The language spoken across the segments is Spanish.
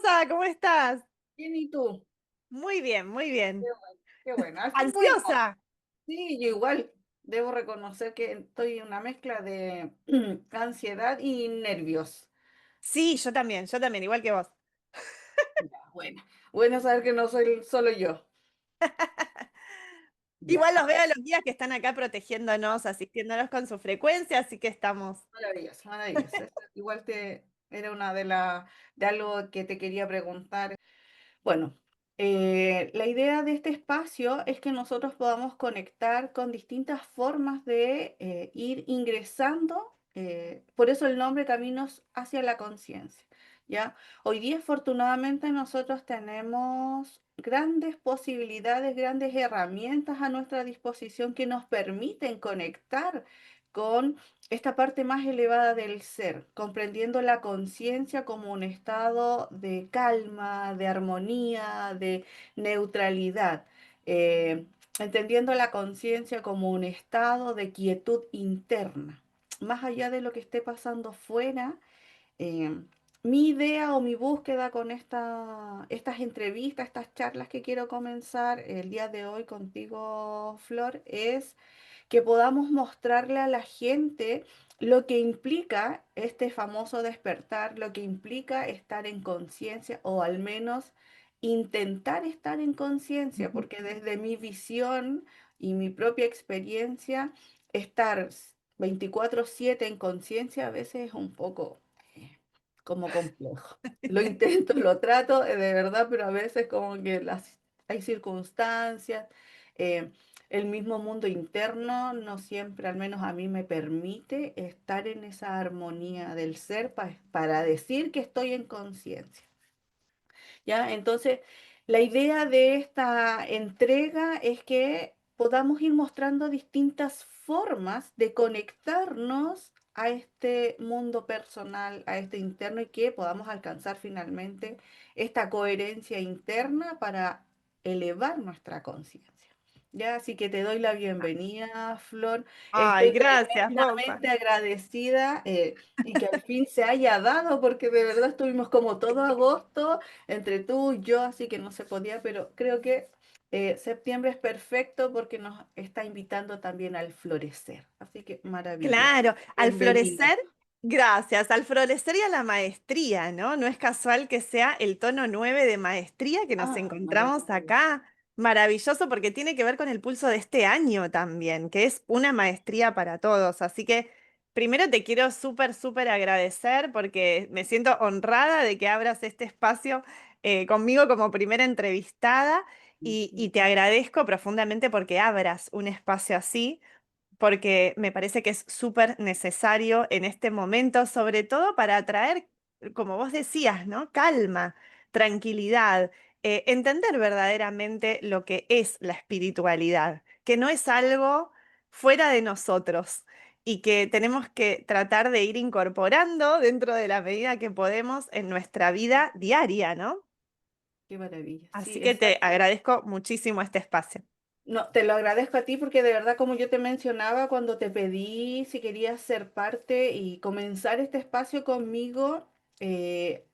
Rosa, ¿cómo estás? Bien, ¿y tú? Muy bien, muy Qué bien. bueno, qué bueno. Al fin pudimos. ¿Ansiosa? Sí, yo igual debo reconocer que estoy en una mezcla de ansiedad y nervios. Sí, yo también, igual que vos. Ya, bueno. Bueno saber que no soy solo yo. Ya, Igual los veo a los días que están acá protegiéndonos, asistiéndonos con su frecuencia, así que estamos. maravilloso, maravilloso. Igual era una de algo que te quería preguntar. Bueno, la idea de este espacio es que nosotros podamos conectar con distintas formas de ir ingresando, por eso el nombre Caminos hacia la Conciencia, ¿ya? Hoy día, afortunadamente, nosotros tenemos grandes posibilidades, grandes herramientas a nuestra disposición que nos permiten conectar con esta parte más elevada del ser, comprendiendo la conciencia como un estado de calma, de armonía, de neutralidad, eh, entendiendo la conciencia como un estado de quietud interna, más allá de lo que esté pasando fuera. eh, Mi idea o mi búsqueda con estas entrevistas, estas charlas que quiero comenzar el día de hoy contigo, Flor, es que podamos mostrarle a la gente lo que implica este famoso despertar, lo que implica estar en conciencia o al menos intentar estar en conciencia, Ujú. porque desde mi visión y mi propia experiencia, estar 24/7 en conciencia a veces es un poco como complejo. Lo intento, lo trato de verdad, pero a veces como que hay circunstancias, eh, el mismo mundo interno no siempre, al menos a mí, me permite estar en esa armonía del ser para decir que estoy en conciencia. ¿Ya? Entonces, la idea de esta entrega es que podamos ir mostrando distintas formas de conectarnos a este mundo personal, a este interno, y que podamos alcanzar finalmente esta coherencia interna para elevar nuestra conciencia. Ya, así que te doy la bienvenida, Flor. Ay, Estoy gracias, Rosa. tremendamente agradecida, y que al fin se haya dado, porque de verdad estuvimos como todo agosto entre tú y yo, así que no se podía, pero creo que septiembre es perfecto porque nos está invitando también al florecer. Así que maravilloso. Claro, al Bienvenida. florecer, gracias, al florecer y a la maestría, ¿no? No es casual que sea el tono 9 de maestría que nos Ah, encontramos maravilloso. acá. Maravilloso porque tiene que ver con el pulso de este año también, que es una maestría para todos. Así que primero te quiero súper, súper agradecer porque me siento honrada de que abras este espacio conmigo como primera entrevistada y te agradezco profundamente porque abras un espacio así porque me parece que es súper necesario en este momento, sobre todo para atraer, como vos decías, ¿no? Calma, tranquilidad, entender verdaderamente lo que es la espiritualidad, que no es algo fuera de nosotros y que tenemos que tratar de ir incorporando dentro de la medida que podemos en nuestra vida diaria, ¿no? Qué maravilla. Sí, Así que te exacto. agradezco muchísimo este espacio. No, te lo agradezco a ti porque de verdad, como yo te mencionaba cuando te pedí si querías ser parte y comenzar este espacio conmigo, eh,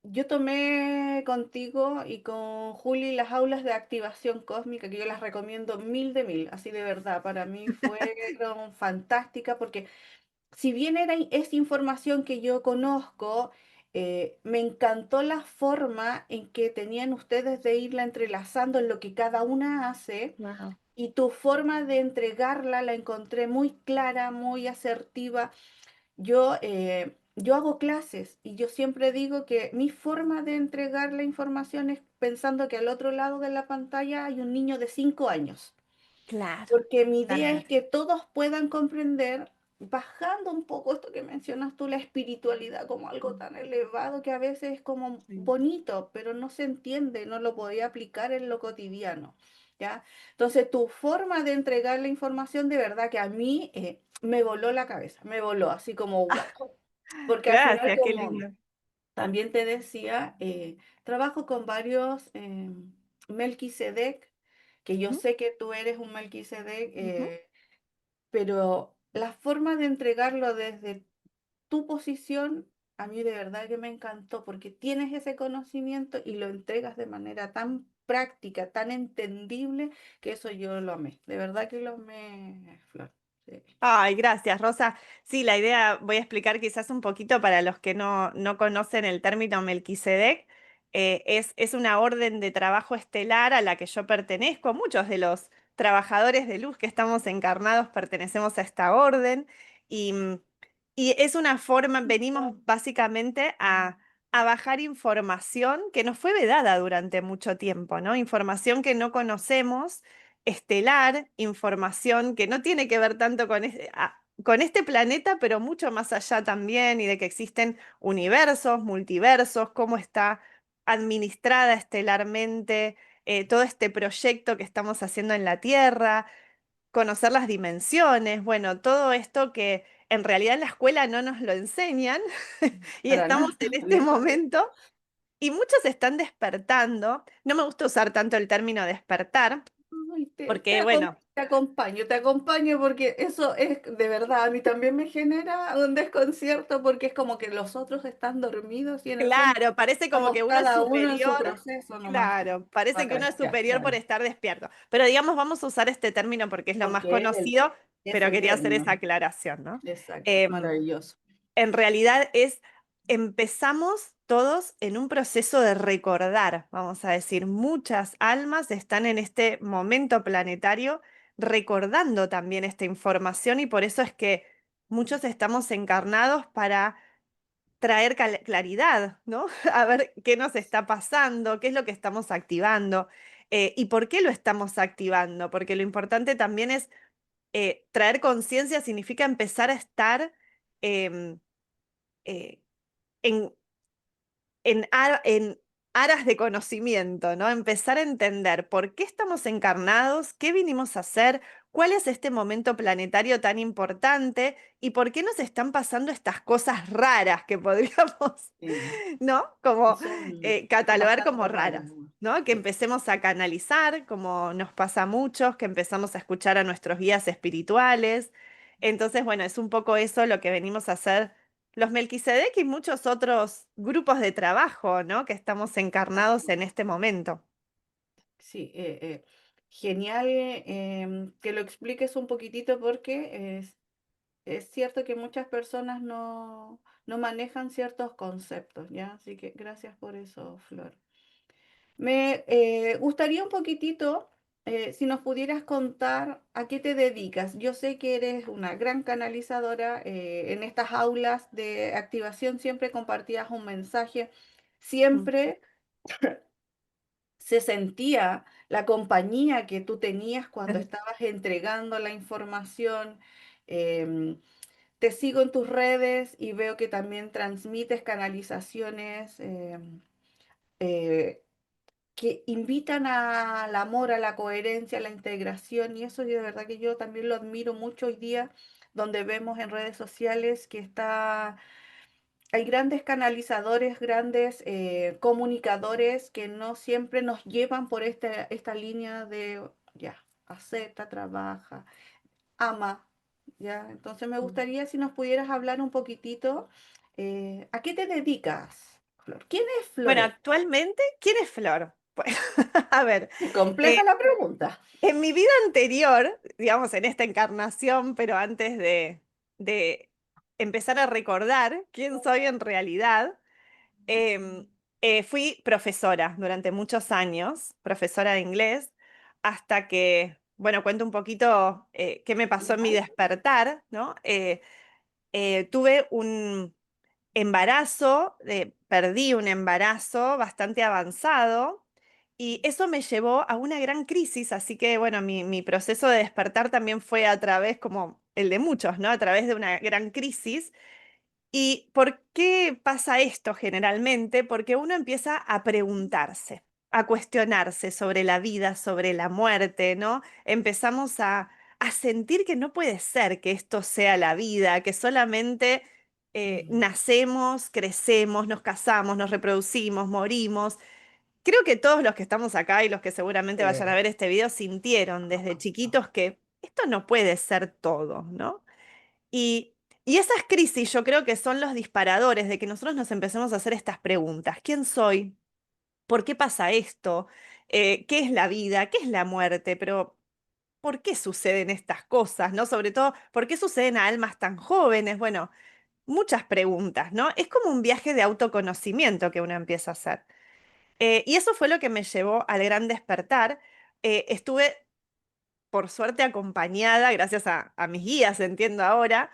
yo tomé contigo y con Juli las aulas de activación cósmica, que yo las recomiendo mil de mil, así de verdad, para mí fueron fantásticas porque si bien es información que yo conozco, me encantó la forma en que tenían ustedes de irla entrelazando en lo que cada una hace, Wow. y tu forma de entregarla la encontré muy clara, muy asertiva. Yo hago clases y yo siempre digo que mi forma de entregar la información es pensando que al otro lado de la pantalla hay un niño de 5 años, Claro, porque mi idea es claro. que todos puedan comprender, bajando un poco esto que mencionas tú, la espiritualidad como algo tan elevado que a veces es como Sí. bonito, pero no se entiende, no lo podía aplicar en lo cotidiano, ¿ya? Entonces, tu forma de entregar la información de verdad que a mí me voló la cabeza, me voló así como wow, porque al final, Gracias, qué como lindo. también te decía, trabajo con varios Melquisedec, que yo Ujú, sé que tú eres un Melquisedec, ujú. pero la forma de entregarlo desde tu posición a mí de verdad que me encantó porque tienes ese conocimiento y lo entregas de manera tan práctica, tan entendible, que eso yo lo amé. De verdad que lo amé, Flor. Sí. Ay, gracias, Rosa. Sí, la idea, voy a explicar quizás un poquito para los que no conocen el término Melquisedec. Es una orden de trabajo estelar a la que yo pertenezco. Muchos de los trabajadores de luz que estamos encarnados pertenecemos a esta orden. Y, y es una forma, venimos básicamente a bajar información que nos fue vedada durante mucho tiempo, ¿no? Información que no conocemos estelar, información que no tiene que ver tanto con este planeta, pero mucho más allá también, y de que existen universos, multiversos, cómo está administrada estelarmente todo este proyecto que estamos haciendo en la Tierra, conocer las dimensiones, bueno, todo esto que en realidad en la escuela no nos lo enseñan y Para estamos nada, en este lejos de eso. momento. Y muchos están despertando. No me gusta usar tanto el término despertar, Ay, porque, bueno, te acompaño porque eso es de verdad, a mí también me genera un desconcierto porque es como que los otros están dormidos y en el fondo claro, parece como estamos que uno es cada uno en su superior, proceso nomás. claro, parece que uno Bacán, es ya, superior por dale. estar despierto. Pero digamos, vamos a usar este término porque es lo más Porque conocido, es pero el quería hacer término. esa aclaración, ¿no? Exacto, Em, maravilloso. en realidad empezamos todos en un proceso de recordar, vamos a decir, muchas almas están en este momento planetario recordando también esta información y por eso es que muchos estamos encarnados para traer claridad, ¿no? A ver qué nos está pasando, qué es lo que estamos activando y por qué lo estamos activando, porque lo importante también es traer conciencia, significa empezar a estar em, eh, en, en aras de conocimiento, ¿no? Empezar a entender por qué estamos encarnados, qué vinimos a hacer, cuál es este momento planetario tan importante y por qué nos están pasando estas cosas raras que podríamos, Sí, ¿no? que Como son catalogar como bastante raras. raras. ¿No? ¿No? Que Sí, empecemos a canalizar, como nos pasa a muchos, que empezamos a escuchar a nuestros guías espirituales. Entonces, bueno, es un poco eso lo que venimos a hacer los Melquisedec y muchos otros grupos de trabajo, ¿no? Que estamos encarnados en este momento. sí, genial que lo expliques un poquitito porque es cierto que muchas personas no manejan ciertos conceptos, ¿ya? Así que gracias por eso, Flor. Me gustaría un poquitito, si nos pudieras contar a qué te dedicas. Yo sé que eres una gran canalizadora. En estas aulas de activación siempre compartías un mensaje, Mm. siempre se sentía la compañía que tú tenías cuando estabas entregando la información. Em, Te sigo en tus redes y veo que también transmites canalizaciones. Eh, que invitan al amor, a la coherencia, a la integración, y eso yo de verdad que yo también lo admiro mucho hoy día, donde vemos en redes sociales que hay grandes canalizadores, grandes comunicadores que no siempre nos llevan por esta línea de, ya, acepta, trabaja, ama, ya. Entonces me gustaría si nos pudieras hablar un poquitito, ¿a qué te dedicas, Flor? ¿Quién es Bueno, Floret? actualmente, ¿quién es Flor? Pues, a ver, Es eh, compleja la pregunta. en mi vida anterior, digamos, en esta encarnación, pero antes de empezar a recordar quién soy en realidad, em, fui profesora durante muchos años, profesora de inglés, hasta que, bueno, cuento un poquito qué me pasó en mi despertar, ¿no? Tuve un embarazo, perdí un embarazo bastante avanzado y eso me llevó a una gran crisis, así que bueno, mi proceso de despertar también fue a través, como el de muchos, ¿no? A través de una gran crisis. ¿Y por qué pasa esto generalmente? Porque uno empieza a preguntarse, a cuestionarse sobre la vida, sobre la muerte, ¿no? Empezamos a sentir que no puede ser que esto sea la vida, que solamente Mm, nacemos, crecemos, nos casamos, nos reproducimos, morimos. Creo que todos los que estamos acá y los que seguramente vayan a eh, ver este video sintieron desde chiquitos que esto no puede ser todo, ¿no? Y, Y esas crisis yo creo que son los disparadores de que nosotros nos empecemos a hacer estas preguntas. ¿Quién soy? ¿Por qué pasa esto? ¿Qué es la vida? ¿Qué es la muerte? Pero ¿por qué suceden estas cosas? ¿No? Sobre todo, ¿por qué suceden a almas tan jóvenes? Bueno, muchas preguntas, ¿no? Es como un viaje de autoconocimiento que uno empieza a hacer. Y eso fue lo que me llevó al gran despertar. Estuve por suerte acompañada, gracias a mis guías, entiendo ahora,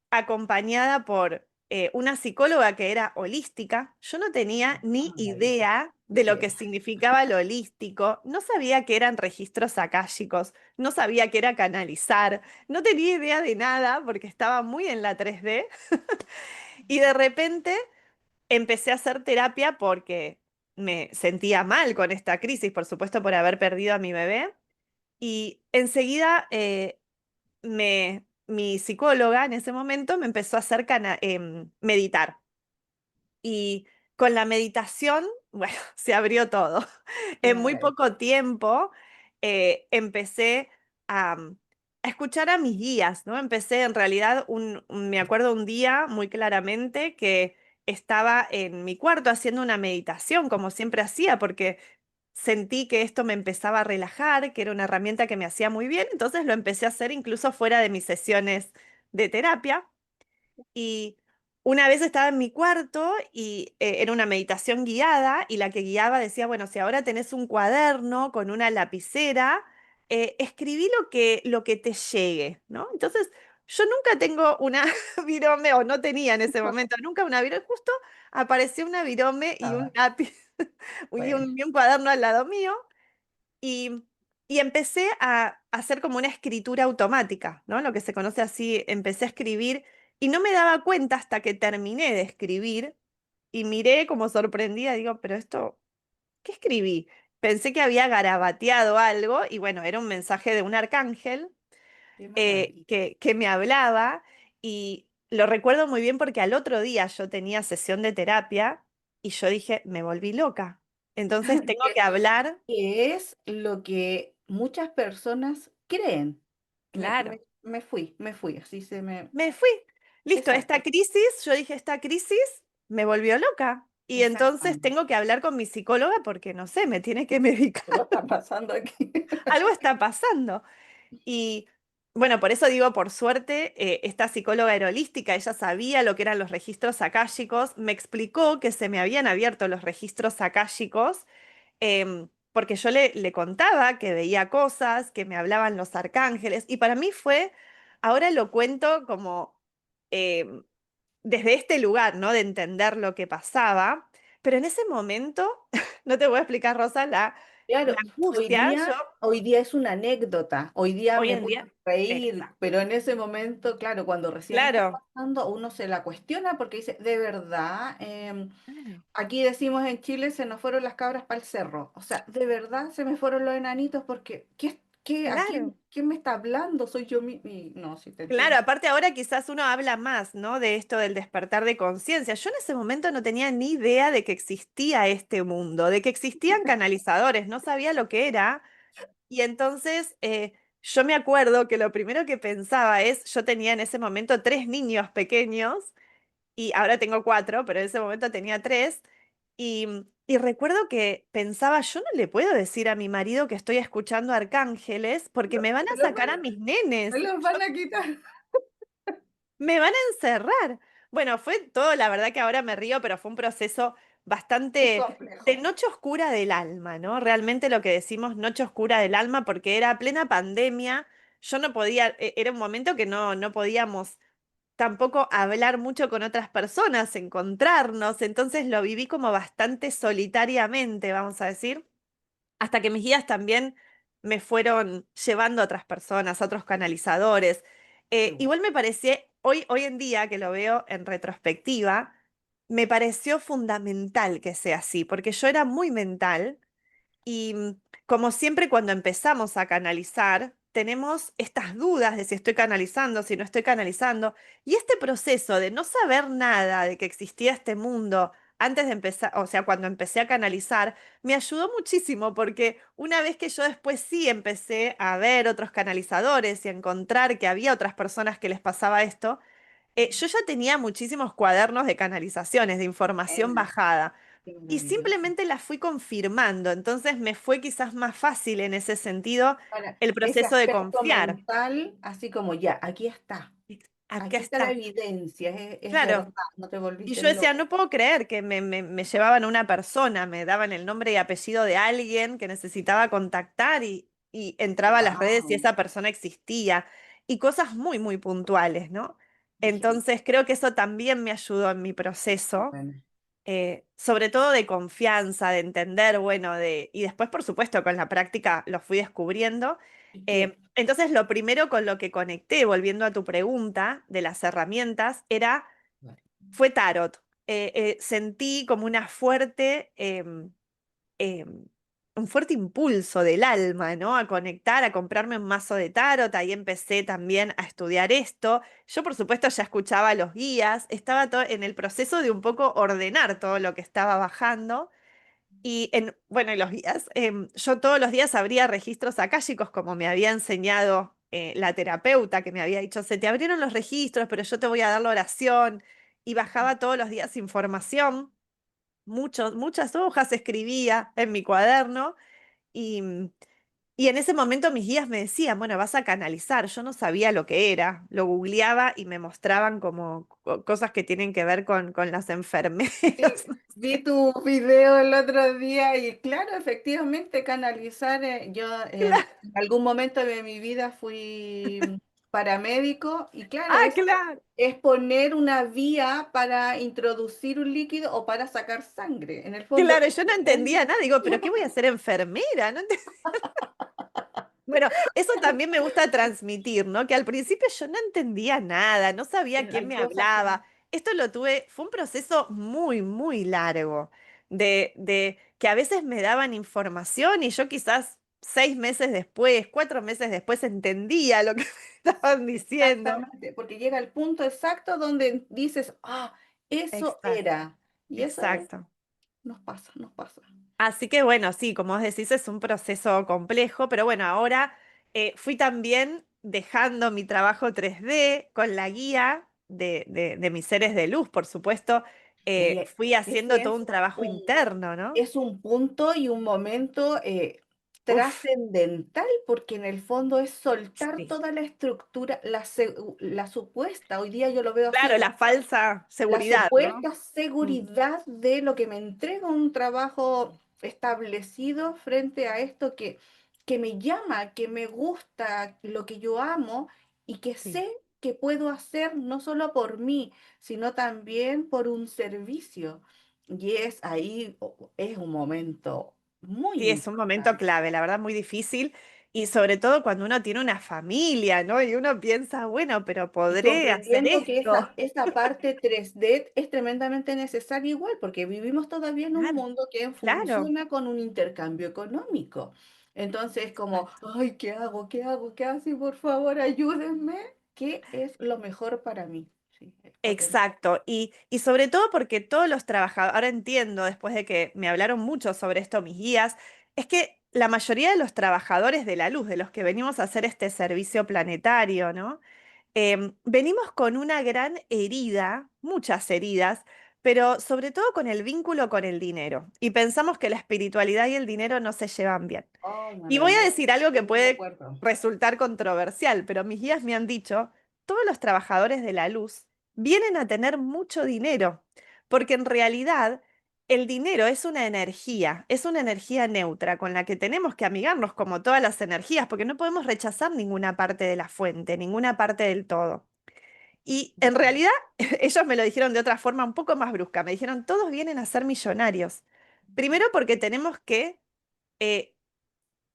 acompañada por una psicóloga que era holística. Yo no tenía ni Maravilla. idea Qué de lo que bien. significaba lo holístico, no sabía que eran registros akáshicos, no sabía que era canalizar, no tenía idea de nada porque estaba muy en la 3D y de repente empecé a hacer terapia porque me sentía mal con esta crisis, por supuesto por haber perdido a mi bebé. Y enseguida mi psicóloga en ese momento me empezó a hacer meditar. Y con la meditación, bueno, se abrió todo. Qué En muy maravilla. poco tiempo empecé a escuchar a mis guías, ¿no? Empecé en realidad, me acuerdo un día muy claramente que estaba en mi cuarto haciendo una meditación, como siempre hacía, porque sentí que esto me empezaba a relajar, que era una herramienta que me hacía muy bien, entonces lo empecé a hacer incluso fuera de mis sesiones de terapia. Y una vez estaba en mi cuarto y era una meditación guiada y la que guiaba decía, bueno, si ahora tenés un cuaderno con una lapicera, escribí lo que te llegue, ¿no? Entonces, yo nunca tengo una virome, o no tenía en ese momento, nunca una virome, justo apareció una virome y un Nada. lápiz Bueno, y un cuaderno al lado mío. Y, y empecé a hacer como una escritura automática, ¿no? Lo que se conoce así, empecé a escribir y no me daba cuenta hasta que terminé de escribir y miré como sorprendida, digo, pero esto, ¿qué escribí? Pensé que había garabateado algo y bueno, era un mensaje de un arcángel qué maravilla. que me hablaba y lo recuerdo muy bien porque al otro día yo tenía sesión de terapia y yo dije, me volví loca. Entonces tengo que hablar. Que es lo que muchas personas creen. Claro. Me fui, así se me... Me fui. Listo, esta Exacto, crisis, yo dije, esta crisis me volvió loca. Y entonces exactamente. tengo que hablar con mi psicóloga porque, no sé, me tiene que medicar. Algo está pasando aquí. Algo está pasando. Y bueno, por eso digo, por suerte, esta psicóloga era holística, ella sabía lo que eran los registros akáshicos, me explicó que se me habían abierto los registros akáshicos, porque yo le contaba que veía cosas, que me hablaban los arcángeles, y para mí fue, ahora lo cuento como em, desde este lugar, ¿no? De entender lo que pasaba, pero en ese momento, no te voy a explicar, Rosa, la Claro, angustia, yo hoy día es una anécdota, hoy día hoy me en puedo día, reír, exacto, pero en ese momento, claro, cuando recién está claro. pasando, uno se la cuestiona porque dice, de verdad, Claro. aquí decimos en Chile, se nos fueron las cabras para el cerro. O sea, de verdad se me fueron los enanitos porque, a Claro, quién me está hablando? Soy yo mismo. No, sí te claro, entiendo. aparte ahora quizás uno habla más, ¿no? De esto del despertar de conciencia. Yo en ese momento no tenía ni idea de que existía este mundo, de que existían canalizadores, no sabía lo que era. Y entonces yo me acuerdo que lo primero que pensaba es, yo tenía en ese momento tres niños pequeños y ahora tengo cuatro, pero en ese momento tenía tres. Y recuerdo que pensaba, yo no le puedo decir a mi marido que estoy escuchando arcángeles porque me van a sacar a mis Me nenes. los van a quitar. Me van a encerrar. Bueno, fue todo, la verdad que ahora me río, pero fue un proceso Es bastante de complejo. noche oscura del alma, ¿no? Realmente lo que decimos noche oscura del alma, porque era plena pandemia, yo no podía, era un momento que no podíamos tampoco hablar mucho con otras personas, encontrarnos, entonces lo viví como bastante solitariamente, vamos a decir hasta que mis guías también me fueron llevando a otras personas, a otros canalizadores. Qué bueno. Igual me pareció, hoy en día que lo veo en retrospectiva, me pareció fundamental que sea así, porque yo era muy mental y como siempre cuando empezamos a canalizar, tenemos estas dudas de si estoy canalizando, si no estoy canalizando. Y este proceso de no saber nada de que existía este mundo antes de empezar, o sea, cuando empecé a canalizar, me ayudó muchísimo porque una vez que yo después sí empecé a ver otros canalizadores y a encontrar que había otras personas que les pasaba esto, Yo ya tenía muchísimos cuadernos de canalizaciones, de información Buena, bajada, qué y maravilloso. simplemente las fui confirmando, entonces me fue quizás más fácil en ese sentido Para el ese proceso de aspecto confiar. mental, así como ya, Acá aquí está la está. evidencia, es verdad, Claro. no te Y volviste yo decía, loco. no puedo creer que me llevaban a una persona, me daban el nombre y apellido de alguien que necesitaba contactar y entraba a las redes y Wow, esa persona existía. Y cosas muy, muy puntuales, ¿no? qué Entonces creo que eso también me ayudó en mi proceso, bueno. sobre todo de confianza, de entender, bueno, y después, por supuesto, con la práctica lo fui descubriendo. ¿Y qué? Entonces, lo primero con lo que conecté, volviendo a tu pregunta de las herramientas, fue tarot. Sentí como un fuerte impulso del alma, ¿no? A conectar, a comprarme un mazo de tarot. Ahí empecé también a estudiar esto. Yo, por supuesto, ya escuchaba los guías, estaba en el proceso de un poco ordenar todo lo que estaba bajando. Bueno, y los guías, yo todos los días abría registros akáshicos como me había enseñado la terapeuta que me había dicho, se te abrieron los registros, pero yo te voy a dar la oración. Y bajaba todos los días información, muchas hojas escribía en mi cuaderno y, y en ese momento mis guías me decían, bueno, vas a canalizar. Yo no sabía lo que era, lo googleaba y me mostraban como cosas que tienen que ver con las Sí, enfermeras. vi tu video el otro día y claro, efectivamente canalizar, yo en algún momento de mi vida fui paramédico y claro, Ah, claro. es poner una vía para introducir un líquido o para sacar sangre. En el fondo, Claro, yo no entendía nada, digo, pero ¿qué voy a ser enfermera? No Bueno, eso también me gusta transmitir, ¿no? Que al principio yo no entendía nada, no sabía pero quién hay me cosas que hablaba. Esto lo tuve, fue un proceso muy, muy largo, de que a veces me daban información y yo quizás 6 meses después, 4 meses después entendía lo que me estaban diciendo. exactamente, porque llega el punto exacto donde dices, ah, eso Exacto, era. Y eso es, exacto. nos pasa, nos pasa. Así que bueno, sí, como vos decís, es un proceso complejo, pero bueno, ahora fui también dejando mi trabajo 3D con la guía de mis seres de luz, por supuesto. Fui haciendo Ese todo un trabajo interno, ¿no? es un punto y un momento Uf, trascendental porque en el fondo es soltar sí. toda la estructura, la supuesta, hoy día yo lo veo Claro, así, la falsa la seguridad, ¿no? supuesta Mm, seguridad de lo que me entrega un trabajo establecido frente a esto que me llama, que me gusta, lo que yo amo y que sí. sé que puedo hacer no solo por mí, sino también por un servicio. Y es ahí, es un momento muy Sí, es un momento importante. clave, la verdad, muy difícil. Y sobre todo cuando uno tiene una familia, ¿no? Y uno piensa, bueno, pero Y podré hacer comprendiendo que esto. esa parte 3D es tremendamente necesaria igual, porque vivimos todavía en un Claro, mundo que claro. funciona con un intercambio económico. Entonces, como, Exacto. ay, ¿qué hago? ¿Qué hago? ¿Qué hago? Por favor, ayúdenme. ¿Qué es lo mejor para mí? Sí, es potente. Exacto, y sobre todo porque todos los trabajadores, ahora entiendo, después de que me hablaron mucho sobre esto mis guías, es que la mayoría de los trabajadores de la luz, de los que venimos a hacer este servicio planetario, ¿no? Venimos con una gran herida, muchas heridas, pero sobre todo con el vínculo con el dinero. Y pensamos que la espiritualidad y el dinero no se llevan bien. Oh, Y voy a maravilloso. decir algo que Estoy de puede acuerdo. resultar controversial, pero mis guías me han dicho, todos los trabajadores de la luz vienen a tener mucho dinero, porque en realidad el dinero es una energía neutra con la que tenemos que amigarnos como todas las energías, porque no podemos rechazar ninguna parte de la fuente, ninguna parte del todo. Y en realidad ellos me lo dijeron de otra forma un poco más brusca, me dijeron, todos vienen a ser millonarios. Primero porque tenemos que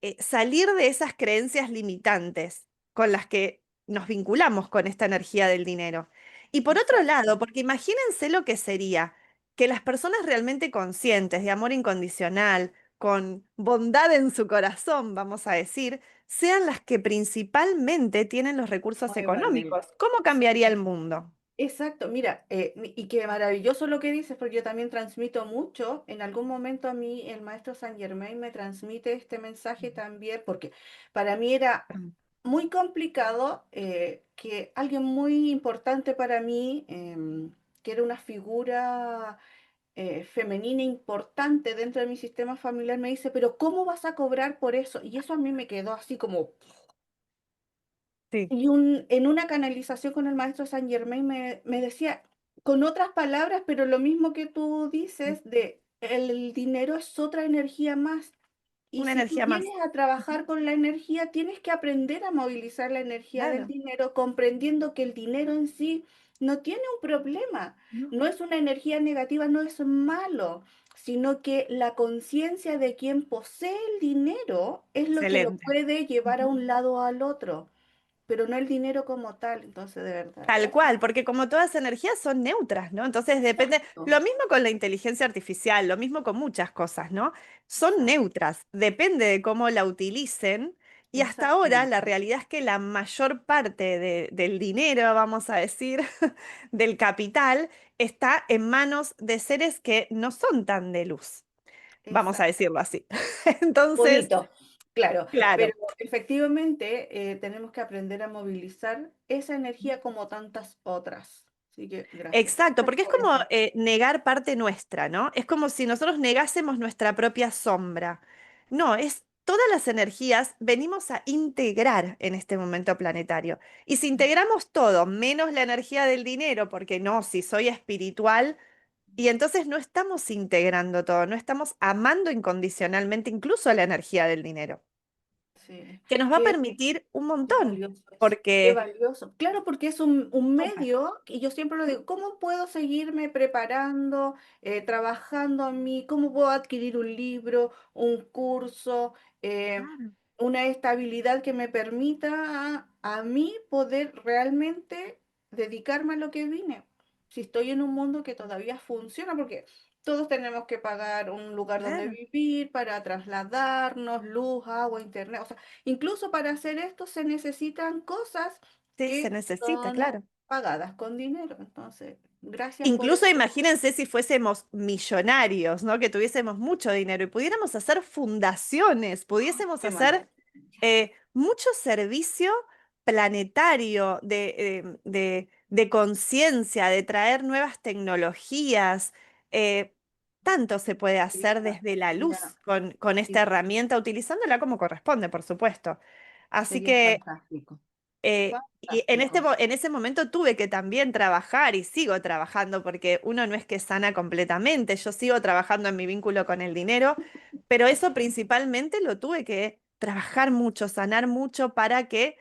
eh, salir de esas creencias limitantes con las que nos vinculamos con esta energía del dinero. Y por otro Exacto. lado, porque imagínense lo que sería que las personas realmente conscientes de amor incondicional, con bondad en su corazón, vamos a decir, sean las que principalmente tienen los recursos Muevan el... económicos. ¿Cómo cambiaría el mundo? Exacto, mira, y qué maravilloso lo que dices, porque yo también transmito mucho. En algún momento a mí el maestro Saint Germain me transmite este mensaje también, porque para mí era Perdón. muy complicado que alguien muy importante para mí, que era una figura femenina importante dentro de mi sistema familiar, me dice, pero ¿cómo vas a cobrar por eso? Y eso a mí me quedó así como... Sí. Y en una canalización con el maestro Saint Germain me decía, con otras palabras, pero lo mismo que tú dices, de el dinero es otra energía más. Y Una si tú energía vienes más. a trabajar Ujú. con la energía, tienes que aprender a movilizar la energía del Claro. dinero, comprendiendo que el dinero en sí no tiene un problema, No. no es una energía negativa, no es malo, sino que la conciencia de quien posee el dinero es lo que lo Excelente. puede llevar a Ujú. un lado o al otro, pero no el dinero como tal. Entonces, de verdad, Tal gracias. cual, porque como todas energías son neutras, ¿no? Entonces depende, Exacto, lo mismo con la inteligencia artificial, lo mismo con muchas cosas, ¿no? Son exacto, neutras, depende de cómo la utilicen. Y hasta ahora la exactamente. realidad es que la mayor parte del dinero, vamos a decir, del capital, está en manos de seres que no son tan de luz, vamos a Exacto. decirlo así. Entonces, Bonito, claro, pero claro. efectivamente tenemos que aprender a movilizar esa energía como tantas otras. Así que gracias, Exacto, gracias porque es por como eso. negar parte nuestra, ¿no? Es como si nosotros negásemos nuestra propia sombra. No, es todas las energías venimos a integrar en este momento planetario. Y si integramos todo, menos la energía del dinero, porque no, si soy espiritual, y entonces no estamos integrando todo, no estamos amando incondicionalmente incluso la energía del dinero, Sí, que nos va a qué, permitir un qué montón, valioso es, qué porque... valioso. Claro, porque es un Súper. medio, y yo siempre lo digo, ¿cómo puedo seguirme preparando, trabajando en mí? ¿Cómo puedo adquirir un libro, un curso, eh, Claro, una estabilidad que me permita a mí poder realmente dedicarme a lo que vine? Si estoy en un mundo que todavía funciona, porque todos tenemos que pagar un lugar donde claro. vivir para trasladarnos, luz, agua, internet. O sea, incluso para hacer esto se necesitan cosas Sí, se que necesita, son claro. pagadas con dinero. Entonces, gracias por Incluso eso. imagínense si fuésemos millonarios, ¿no? Que tuviésemos mucho dinero y pudiéramos hacer fundaciones, pudiésemos Qué hacer maravilla. mucho servicio planetario de conciencia, de traer nuevas tecnologías. Tanto se puede hacer Sería, desde la sería, luz con esta sí, herramienta, utilizándola como corresponde, por supuesto. Así sería que fantástico. y en Fantástico. en ese momento tuve que también trabajar y sigo trabajando porque uno no es que sana completamente, yo sigo trabajando en mi vínculo con el dinero, pero eso principalmente lo tuve que trabajar mucho, sanar mucho para que,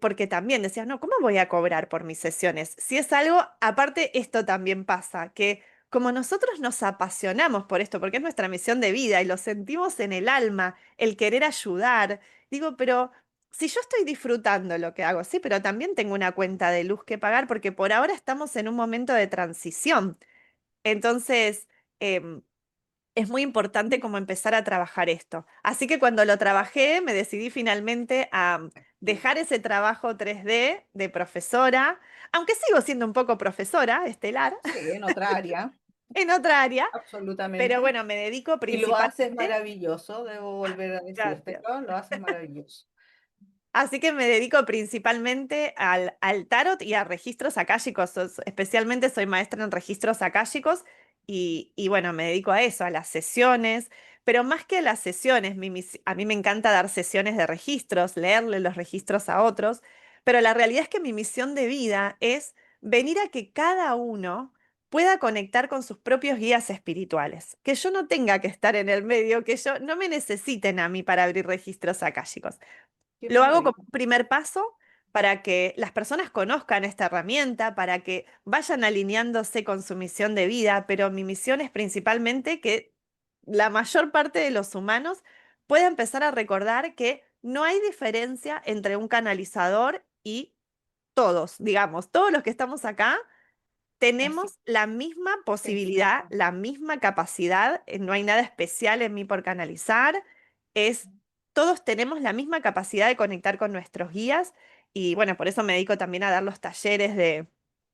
porque también decías, no, ¿cómo voy a cobrar por mis sesiones? Si es algo, aparte esto también pasa, que como nosotros nos apasionamos por esto, porque es nuestra misión de vida y lo sentimos en el alma, el querer ayudar, digo, pero si yo estoy disfrutando lo que hago, sí, pero también tengo una cuenta de luz que pagar porque por ahora estamos en un momento de transición. Entonces, em, es muy importante como empezar a trabajar esto. Así que cuando lo trabajé, me decidí finalmente a dejar ese trabajo 3D de profesora, aunque sigo siendo un poco profesora estelar Sí, en otra área, en otra área, pero absolutamente. bueno, me dedico Y lo haces principalmente... maravilloso, debo volver a decirte, Gracias. lo haces maravilloso. Así que me dedico principalmente al tarot y a registros akáshicos. Especialmente soy maestra en registros akáshicos y bueno, me dedico a eso, a las sesiones. Pero más que a las sesiones, a mí me encanta dar sesiones de registros, leerle los registros a otros. Pero la realidad es que mi misión de vida es venir a que cada uno pueda conectar con sus propios guías espirituales. Que yo no tenga que estar en el medio, que yo no me necesiten a mí para abrir registros akáshicos. Qué Lo hago como maravilla. un primer paso para que las personas conozcan esta herramienta, para que vayan alineándose con su misión de vida, pero mi misión es principalmente que la mayor parte de los humanos pueda empezar a recordar que no hay diferencia entre un canalizador y todos, digamos, todos los que estamos acá Así, tenemos la misma posibilidad, exacto. la misma capacidad, no hay nada especial en mí por canalizar, es todos tenemos la misma capacidad de conectar con nuestros guías y bueno, por eso me dedico también a dar los talleres de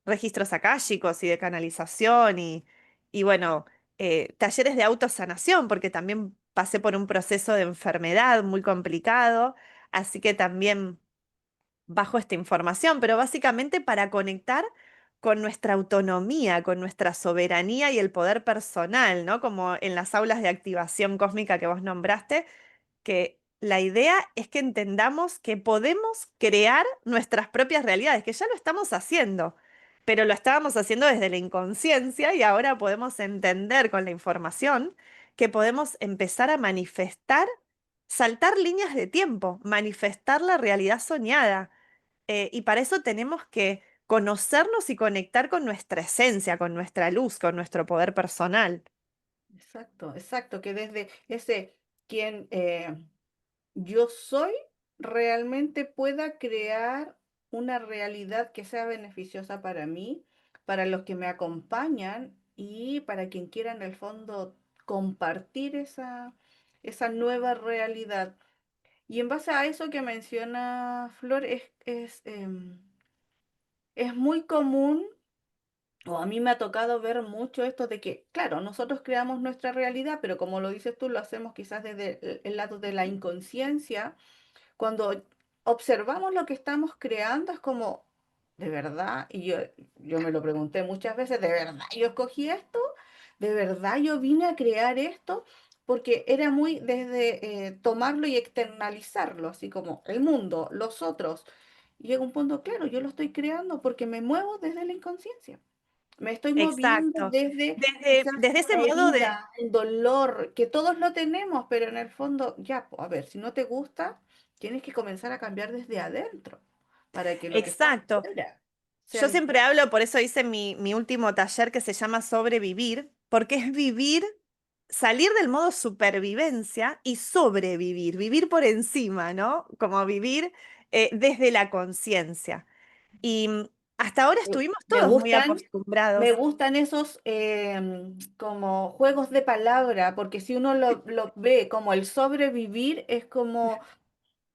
registros akáshicos y de canalización y bueno, talleres de autosanación, porque también pasé por un proceso de enfermedad muy complicado, así que también bajo esta información, pero básicamente para conectar con nuestra autonomía, con nuestra soberanía y el poder personal, ¿no? Como en las aulas de activación cósmica que vos nombraste, que la idea es que entendamos que podemos crear nuestras propias realidades, que ya lo estamos haciendo, pero lo estábamos haciendo desde la inconsciencia y ahora podemos entender con la información que podemos empezar a manifestar, saltar líneas de tiempo, manifestar la realidad soñada. Y para eso tenemos que conocernos y conectar con nuestra esencia, con nuestra luz, con nuestro poder personal. Exacto, exacto, que desde ese quien yo soy realmente pueda crear una realidad que sea beneficiosa para mí, para los que me acompañan y para quien quiera en el fondo compartir esa nueva realidad. Y en base a eso que menciona Flor, es muy común, o a mí me ha tocado ver mucho esto de que, claro, nosotros creamos nuestra realidad, pero como lo dices tú, lo hacemos quizás desde el lado de la inconsciencia. Cuando observamos lo que estamos creando, es como, ¿de verdad? Y yo me lo pregunté muchas veces, ¿de verdad yo escogí esto? ¿De verdad yo vine a crear esto? Porque era muy desde tomarlo y externalizarlo, así como el mundo, los otros. Y llega un punto, claro, yo lo estoy creando porque me muevo desde la inconsciencia. Me estoy moviendo Exacto. desde Desde, quizás desde ese una modo de... herida, un dolor, que todos lo tenemos, pero en el fondo, ya, a ver, si no te gusta, tienes que comenzar a cambiar desde adentro para que lo que está Exacto. afuera sea Yo siempre distinto. hablo, por eso hice mi último taller que se llama Sobrevivir, porque es vivir, salir del modo supervivencia y sobrevivir, vivir por encima, ¿no? Como vivir desde la conciencia. Y hasta ahora Me estuvimos me todos muy gustan, me acostumbrados. gustan esos como juegos de palabra, porque si uno lo ve como el sobrevivir, es como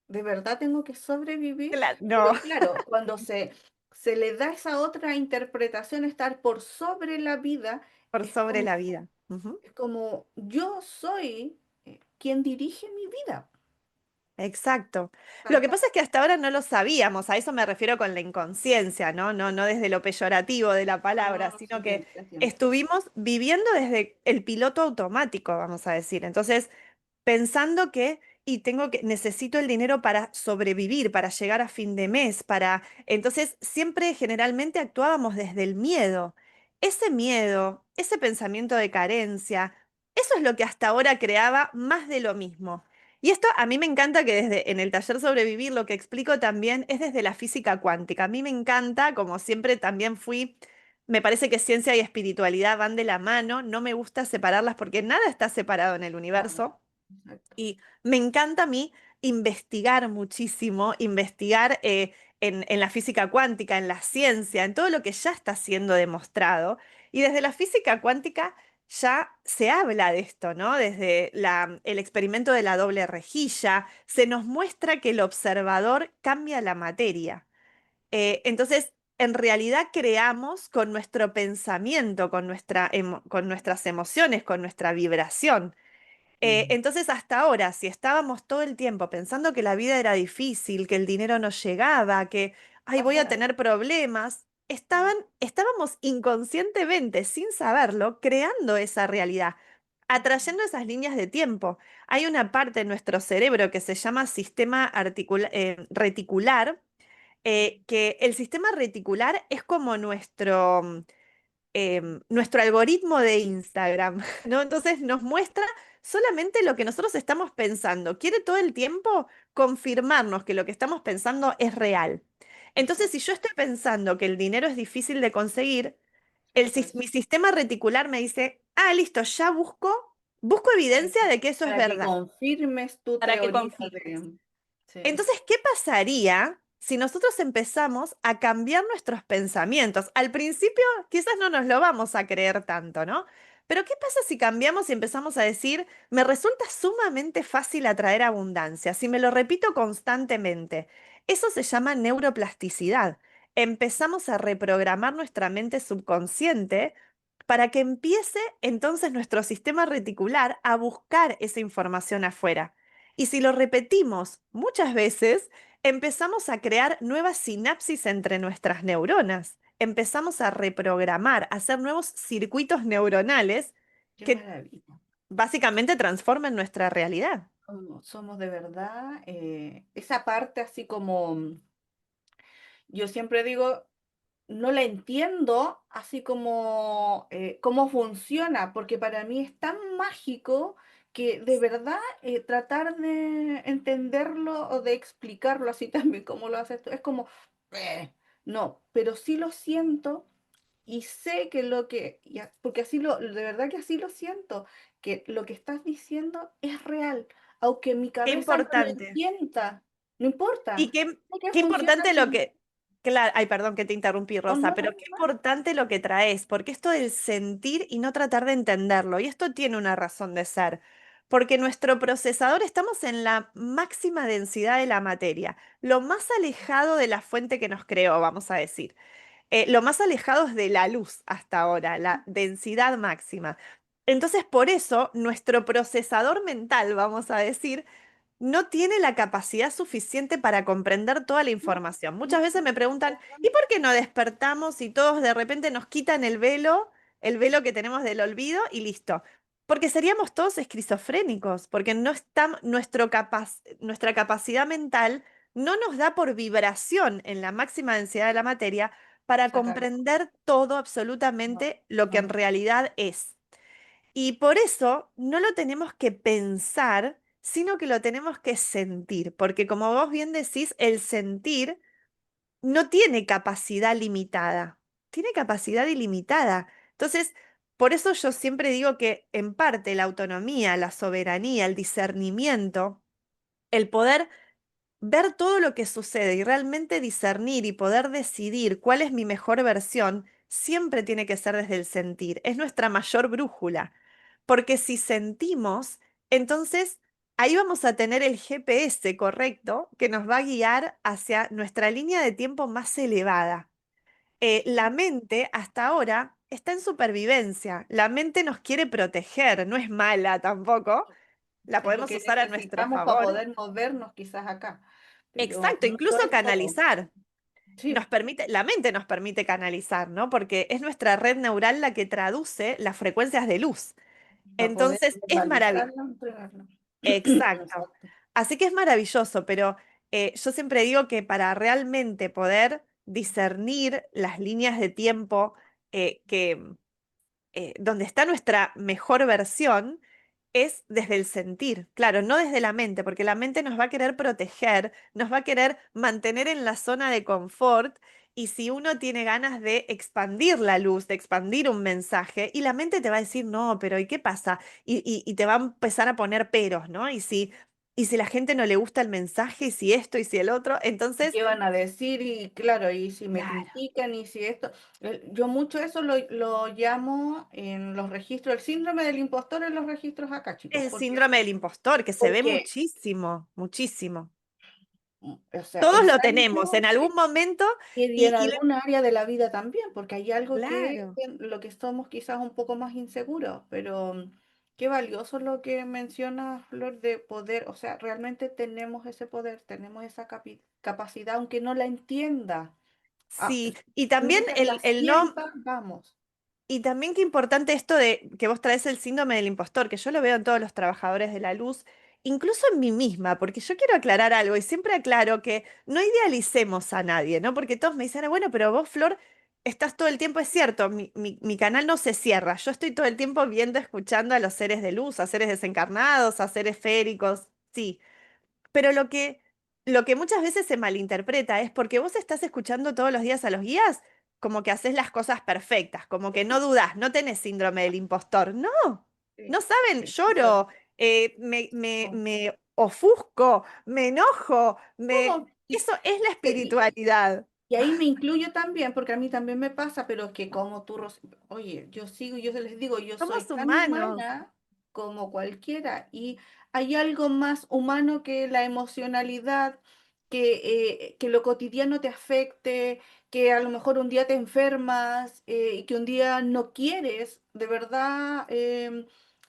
¿de verdad tengo que sobrevivir? No, Pero claro, cuando se le da esa otra interpretación, estar por sobre la vida, por es sobre como, la vida. Ujú. es como yo soy quien dirige mi vida. Exacto. Lo Tal, que tal. pasa es que hasta ahora no lo sabíamos, a eso me refiero con la inconsciencia, ¿no? No, no desde lo peyorativo de la palabra, Ah, sino que siguiente, siguiente. estuvimos viviendo desde el piloto automático, vamos a decir. Entonces, pensando que, y tengo que, necesito el dinero para sobrevivir, para llegar a fin de mes, para... Entonces, siempre generalmente actuábamos desde el miedo. Ese miedo, ese pensamiento de carencia, eso es lo que hasta ahora creaba más de lo mismo. Y esto a mí me encanta que desde en el taller Sobrevivir lo que explico también es desde la física cuántica. A mí me encanta, como siempre también fui, me parece que ciencia y espiritualidad van de la mano, no me gusta separarlas porque nada está separado en el No, universo. exacto. Y me encanta a mí investigar muchísimo, investigar en la física cuántica, en la ciencia, en todo lo que ya está siendo demostrado. Y desde la física cuántica ya se habla de esto, ¿no? Desde el experimento de la doble rejilla, se nos muestra que el observador cambia la materia. Entonces, en realidad creamos con nuestro pensamiento, con nuestras emociones, con nuestra vibración. Mm. Entonces, hasta ahora, si estábamos todo el tiempo pensando que la vida era difícil, que el dinero no llegaba, que, ay, voy a Pasa, tener problemas, estábamos inconscientemente, sin saberlo, creando esa realidad, atrayendo esas líneas de tiempo. Hay una parte de nuestro cerebro que se llama sistema reticular, que el sistema reticular es como nuestro algoritmo de Instagram, ¿no? Entonces nos muestra solamente lo que nosotros estamos pensando. Quiere todo el tiempo confirmarnos que lo que estamos pensando es real. Entonces, si exacto, yo estoy pensando que el dinero es difícil de conseguir, eso es. mi sistema reticular me dice, ah, listo, ya busco Para evidencia de que eso es para que verdad, confirmes tu para que teoría confirmes. de... Sí, Entonces, ¿qué pasaría si nosotros empezamos a cambiar nuestros pensamientos? Al principio quizás no nos lo vamos a creer tanto, ¿no? Pero ¿qué pasa si cambiamos y empezamos a decir, me resulta sumamente fácil atraer abundancia, si me lo repito constantemente? Eso se llama neuroplasticidad. Empezamos a reprogramar nuestra mente subconsciente para que empiece entonces nuestro sistema reticular a buscar esa información afuera. Y si lo repetimos muchas veces, empezamos a crear nuevas sinapsis entre nuestras neuronas, empezamos a reprogramar, a hacer nuevos circuitos neuronales Qué que maravilla. básicamente transforman nuestra realidad. Somos de verdad, esa parte así como, yo siempre digo, no la entiendo así como cómo funciona, porque para mí es tan mágico que de verdad tratar de entenderlo o de explicarlo así también como lo haces tú, es como, no, pero sí lo siento y sé que lo que, porque así de verdad que así lo siento, que lo que estás diciendo es real, aunque mi Qué cabeza no lo importante. entienda, no Y importa, qué, sé que qué funciona importante lo así. que, claro, ay, perdón que te interrumpí, Oh, Rosa, no, pero no, qué no. importante lo que traes, porque esto del sentir y no tratar de entenderlo, y esto tiene una razón de ser, porque nuestro procesador estamos en la máxima densidad de la materia, lo más alejado de la fuente que nos creó, vamos a decir. Lo más alejados de la luz hasta ahora, la densidad máxima. Entonces, por eso, nuestro procesador mental, vamos a decir, no tiene la capacidad suficiente para comprender toda la No, información. Muchas no, veces me preguntan, ¿y no, por qué no despertamos y todos de repente nos quitan el velo que tenemos del olvido y listo? Porque seríamos todos esquizofrénicos, porque no está, nuestra capacidad mental no nos da por vibración en la máxima densidad de la materia para sacarlo. comprender todo No, absolutamente lo que no, en no. realidad es. Y por eso no lo tenemos que pensar, sino que lo tenemos que sentir, porque como vos bien decís, el sentir no tiene capacidad limitada, tiene capacidad ilimitada. Entonces, por eso yo siempre digo que en parte la autonomía, la soberanía, el discernimiento, el poder ver todo lo que sucede y realmente discernir y poder decidir cuál es mi mejor versión, siempre tiene que ser desde el sentir. Es nuestra mayor brújula. Porque si sentimos, entonces ahí vamos a tener el GPS correcto que nos va a guiar hacia nuestra línea de tiempo más elevada. La mente hasta ahora está en supervivencia. La mente nos quiere proteger, no es mala tampoco. La Es lo podemos que usar a nuestro necesitamos para favor. poder movernos quizás acá, pero Exacto, no incluso es todo. canalizar. Sí, La mente nos permite canalizar, ¿no? Porque es nuestra red neural la que traduce las frecuencias de luz. para poder Entonces, es maravilloso. verbalizarlo, entregarlo. Exacto. Exacto. Así que es maravilloso, pero yo siempre digo que para realmente poder discernir las líneas de tiempo que donde está nuestra mejor versión es desde el sentir, claro, no desde la mente, porque la mente nos va a querer proteger, nos va a querer mantener en la zona de confort, y si uno tiene ganas de expandir la luz, de expandir un mensaje, y la mente te va a decir, no, pero ¿y qué pasa? Y te va a empezar a poner peros, ¿no? Y si la gente no le gusta el mensaje, y si esto, y si el otro, entonces, ¿Qué van a decir? Y claro, y si me claro, critican y si esto, yo mucho eso lo llamo en los registros, el síndrome del impostor en los registros acá, chicos, el síndrome del impostor, que se ve porque, muchísimo, muchísimo. o sea, Todos es lo tenemos en algo algún momento y en y alguna área de la vida también, porque hay algo que claro, en lo que somos quizás un poco más inseguros, pero qué valioso lo que menciona Flor de poder, o sea, realmente tenemos ese poder, tenemos esa capacidad, aunque no la entienda. Ah, sí. Y también mientras la el no, sienta, vamos. y también qué importante esto de que vos traes el síndrome del impostor, que yo lo veo en todos los trabajadores de la luz, incluso en mí misma, porque yo quiero aclarar algo y siempre aclaro que no idealicemos a nadie, ¿no? Porque todos me dicen, "Ah, bueno, pero vos, Flor, estás todo el tiempo, es cierto, mi canal no se cierra, yo estoy todo el tiempo viendo, escuchando a los seres de luz, a seres desencarnados, a seres féricos, sí. Pero lo que muchas veces se malinterpreta es porque vos estás escuchando todos los días a los guías, como que haces las cosas perfectas, como que no dudás, no tenés síndrome del impostor. No, Sí, no saben, sí, eso, lloro, oh, me ofusco, me enojo, todo. Eso es la Y, espiritualidad. y ahí me incluyo también, porque a mí también me pasa, pero que como tú, oye, yo sigo, yo les digo, yo soy Somos tan humanos. humana como cualquiera, y hay algo más humano que la emocionalidad, que lo cotidiano te afecte, que a lo mejor un día te enfermas y que un día no quieres, de verdad,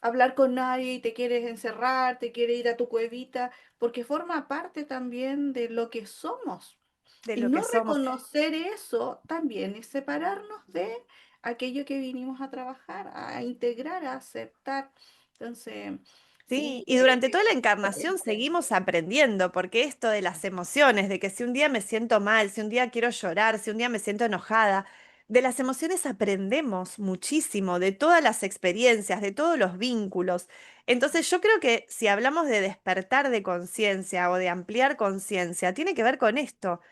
hablar con nadie y te quieres encerrar, te quieres ir a tu cuevita, porque forma parte también de lo que somos. de Y lo que no somos. reconocer eso también es separarnos de aquello que vinimos a trabajar, a integrar, a aceptar. Entonces, Sí, sí, y durante toda la encarnación potente. seguimos aprendiendo, porque esto de las emociones, de que si un día me siento mal, si un día quiero llorar, si un día me siento enojada, de las emociones aprendemos muchísimo, de todas las experiencias, de todos los vínculos. Entonces yo creo que si hablamos de despertar de conciencia o de ampliar conciencia, tiene que ver con esto.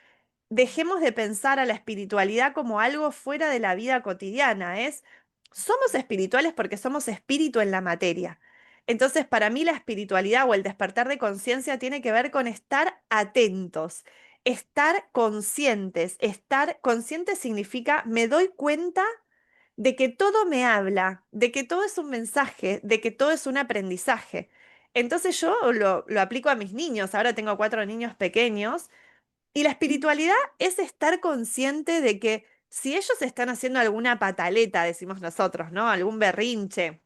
Dejemos de pensar a la espiritualidad como algo fuera de la vida cotidiana. Somos espirituales porque somos espíritu en la materia. Entonces, para mí la espiritualidad o el despertar de conciencia tiene que ver con estar atentos, estar conscientes. Estar consciente significa me doy cuenta de que todo me habla, de que todo es un mensaje, de que todo es un aprendizaje. Entonces yo lo aplico a mis niños. Ahora tengo 4 niños pequeños y la espiritualidad es estar consciente de que si ellos están haciendo alguna pataleta, decimos nosotros, ¿no? Algún berrinche,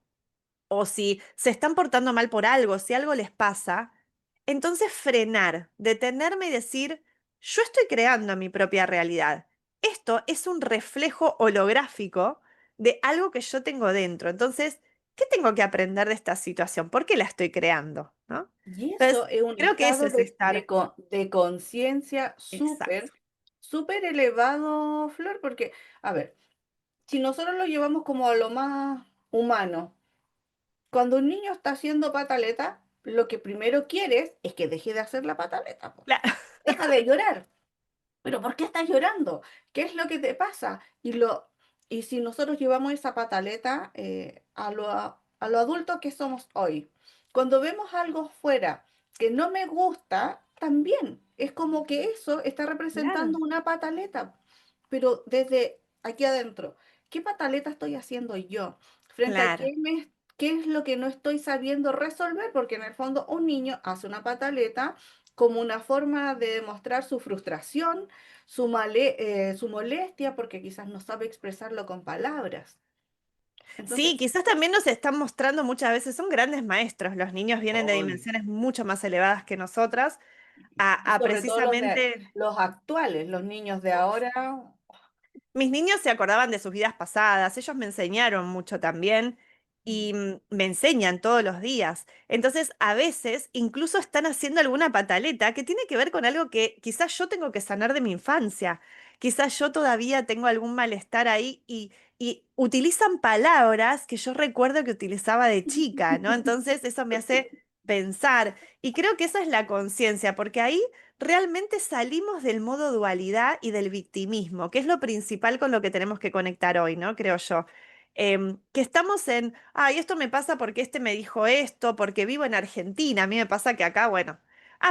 o si se están portando mal por algo, si algo les pasa, entonces frenar, detenerme y decir, yo estoy creando mi propia realidad. Esto es un reflejo holográfico de algo que yo tengo dentro. Entonces, ¿qué tengo que aprender de esta situación? ¿Por qué la estoy creando? ¿No? Y Entonces, eso es un creo que ese estado es estar de conciencia súper, exacto. súper elevado, Flor, porque, a ver, si nosotros lo llevamos como a lo más humano, cuando un niño está haciendo pataleta, lo que primero quieres es que deje de hacer la pataleta, po. Deja de llorar. ¿Pero por qué estás llorando? ¿Qué es lo que te pasa? Y si nosotros llevamos esa pataleta a lo adultos que somos hoy, cuando vemos algo fuera que no me gusta, también es como que eso está representando Claro, una pataleta, pero desde aquí adentro, ¿qué pataleta estoy haciendo yo? ¿Frente a claro. qué es lo que no estoy sabiendo resolver? Porque en el fondo un niño hace una pataleta como una forma de demostrar su frustración, su molestia, porque quizás no sabe expresarlo con palabras. Sí, Entonces, quizás también nos están mostrando muchas veces, son grandes maestros, los niños vienen de hoy, dimensiones mucho más elevadas que nosotras, y a sobre todo precisamente los actuales, los niños de ahora, mis niños se acordaban de sus vidas pasadas, ellos me enseñaron mucho también y me enseñan todos los días. Entonces, a veces incluso están haciendo alguna pataleta que tiene que ver con algo que quizás yo tengo que sanar de mi infancia. Quizás yo todavía tengo algún malestar ahí y utilizan palabras que yo recuerdo que utilizaba de chica, ¿no? Entonces, eso me hace pensar y creo que esa es la conciencia, porque ahí realmente salimos del modo dualidad y del victimismo, que es lo principal con lo que tenemos que conectar hoy, ¿no? Creo yo. Que estamos en, ay, esto me pasa porque este me dijo esto, porque vivo en Argentina. A mí me pasa que acá, bueno,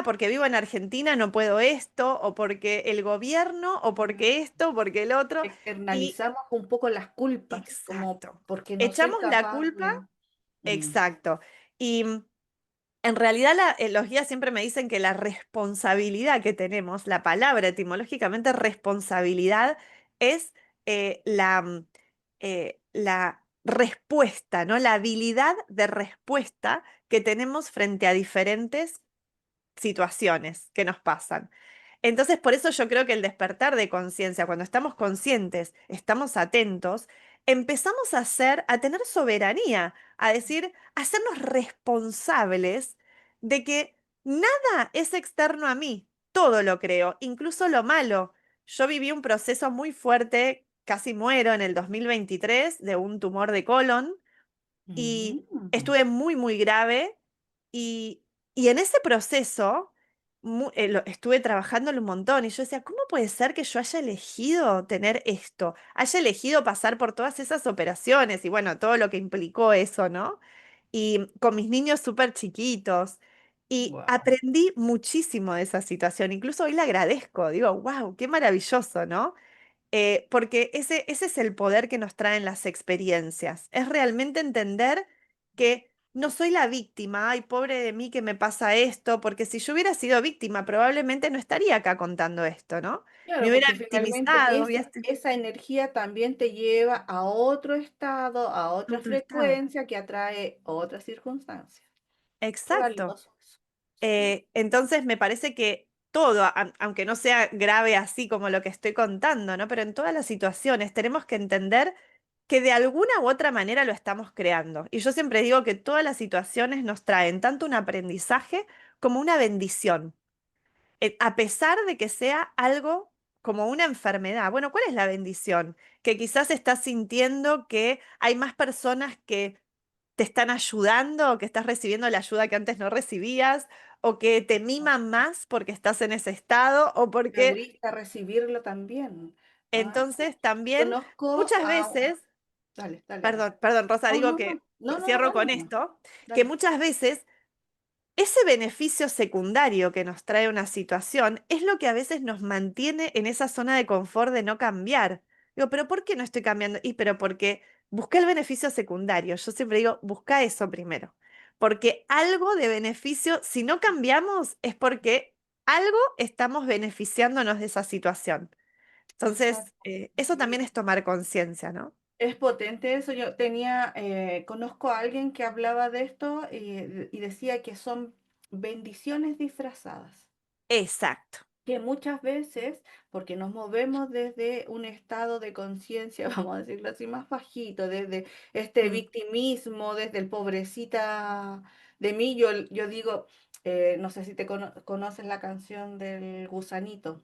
porque vivo en Argentina no puedo esto, o porque el gobierno, o porque esto, o porque el otro. Y externalizamos un poco las culpas, como exacto. porque no soy Echamos la capaz culpa, de... Mm, exacto. Y en realidad, los guías siempre me dicen que la responsabilidad que tenemos, la palabra etimológicamente responsabilidad, es la respuesta, ¿no? La habilidad de respuesta que tenemos frente a diferentes situaciones que nos pasan. Entonces, por eso yo creo que el despertar de conciencia, cuando estamos conscientes, estamos atentos, empezamos a tener soberanía, a decir, a hacernos responsables de que nada es externo a mí, todo lo creo, incluso lo malo. Yo viví un proceso muy fuerte, casi muero en el 2023 de un tumor de colon y mm, estuve muy, muy grave y, y en ese proceso estuve trabajándolo un montón y yo decía, ¿cómo puede ser que yo haya elegido tener esto? Haya elegido pasar por todas esas operaciones y bueno, todo lo que implicó eso, ¿no? Y con mis niños súper chiquitos. Y wow. aprendí muchísimo de esa situación. Incluso hoy le agradezco. Digo, wow, qué maravilloso, ¿no? Porque ese es el poder que nos traen las experiencias. Es realmente entender que no soy la víctima, ay, pobre de mí que me pasa esto, porque si yo hubiera sido víctima, probablemente no estaría acá contando esto, ¿no? Me Claro, hubiera porque finalmente victimizado, esa energía también te lleva a otro estado, a a otra otro estado. frecuencia que atrae otras circunstancias. Qué Exacto. valioso eso. Sí, Entonces me parece que todo, aunque no sea grave así como lo que estoy contando, ¿no? Pero en todas las situaciones tenemos que entender que de alguna u otra manera lo estamos creando. Y yo siempre digo que todas las situaciones nos traen tanto un aprendizaje como una bendición, a pesar de que sea algo como una enfermedad. Bueno, ¿cuál es la bendición? Que quizás estás sintiendo que hay más personas que te están ayudando, o que estás recibiendo la ayuda que antes no recibías, o que te miman más porque estás en ese estado, o te porque abriste a recibirlo también. ¿Ah? entonces también Conozco muchas a... veces, Dale, dale, dale. perdón, perdón, Rosa, No, digo no, no, que no, no, no, cierro dale con nomás. esto, que Dale. muchas veces ese beneficio secundario que nos trae una situación es lo que a veces nos mantiene en esa zona de confort de no cambiar. Digo, pero ¿por qué no estoy cambiando? Y pero porque busqué el beneficio secundario. Yo siempre digo, busca eso primero. Porque algo de beneficio, si no cambiamos, es porque algo estamos beneficiándonos de esa situación. Entonces, Exacto. eso también es tomar conciencia, ¿no? Es potente eso. Yo tenía, conozco a alguien que hablaba de esto y decía que son bendiciones disfrazadas. Exacto. Que muchas veces, porque nos movemos desde un estado de conciencia, vamos a decirlo así, más bajito, desde este Mm. victimismo, desde el pobrecita de mí, yo digo, no sé si te conoces la canción del gusanito.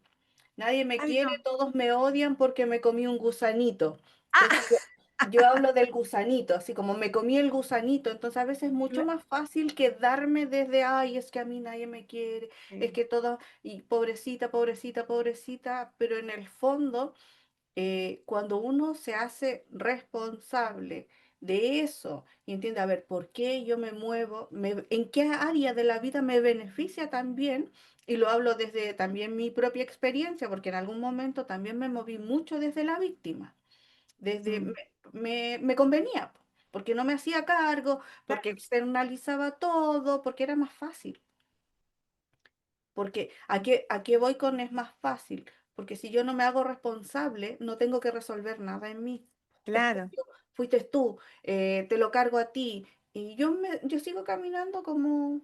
Nadie me Ay, quiere, no. todos me odian porque me comí un gusanito. Entonces Ah, yo hablo del gusanito, así como me comí el gusanito. Entonces a veces es mucho más fácil quedarme desde, ay, es que a mí nadie me quiere, es sí, que todo, y pobrecita, pobrecita, pobrecita, pero en el fondo cuando uno se hace responsable de eso y entiende, a ver, ¿por qué yo me muevo? ¿En qué área de la vida me beneficia también? Y lo hablo desde también mi propia experiencia, porque en algún momento también me moví mucho desde la víctima, desde mm, me convenía, porque no me hacía cargo, porque claro, externalizaba todo, porque era más fácil. Porque a qué voy con es más fácil? Porque si yo no me hago responsable, no tengo que resolver nada en mí. Es claro. tuyo, fuiste tú, te lo cargo a ti. Y yo sigo caminando como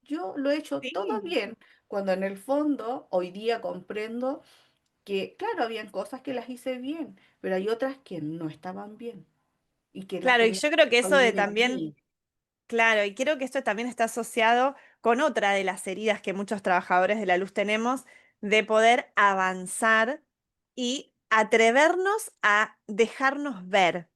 yo lo he hecho todo Sí. bien, cuando en el fondo hoy día comprendo que, claro, habían cosas que las hice bien, pero hay otras que no estaban bien y que las Claro, y tenía yo que creo que eso de resolver en también, mí. claro, y creo que esto también está asociado con otra de las heridas que muchos trabajadores de la luz tenemos, de poder avanzar y atrevernos a dejarnos ver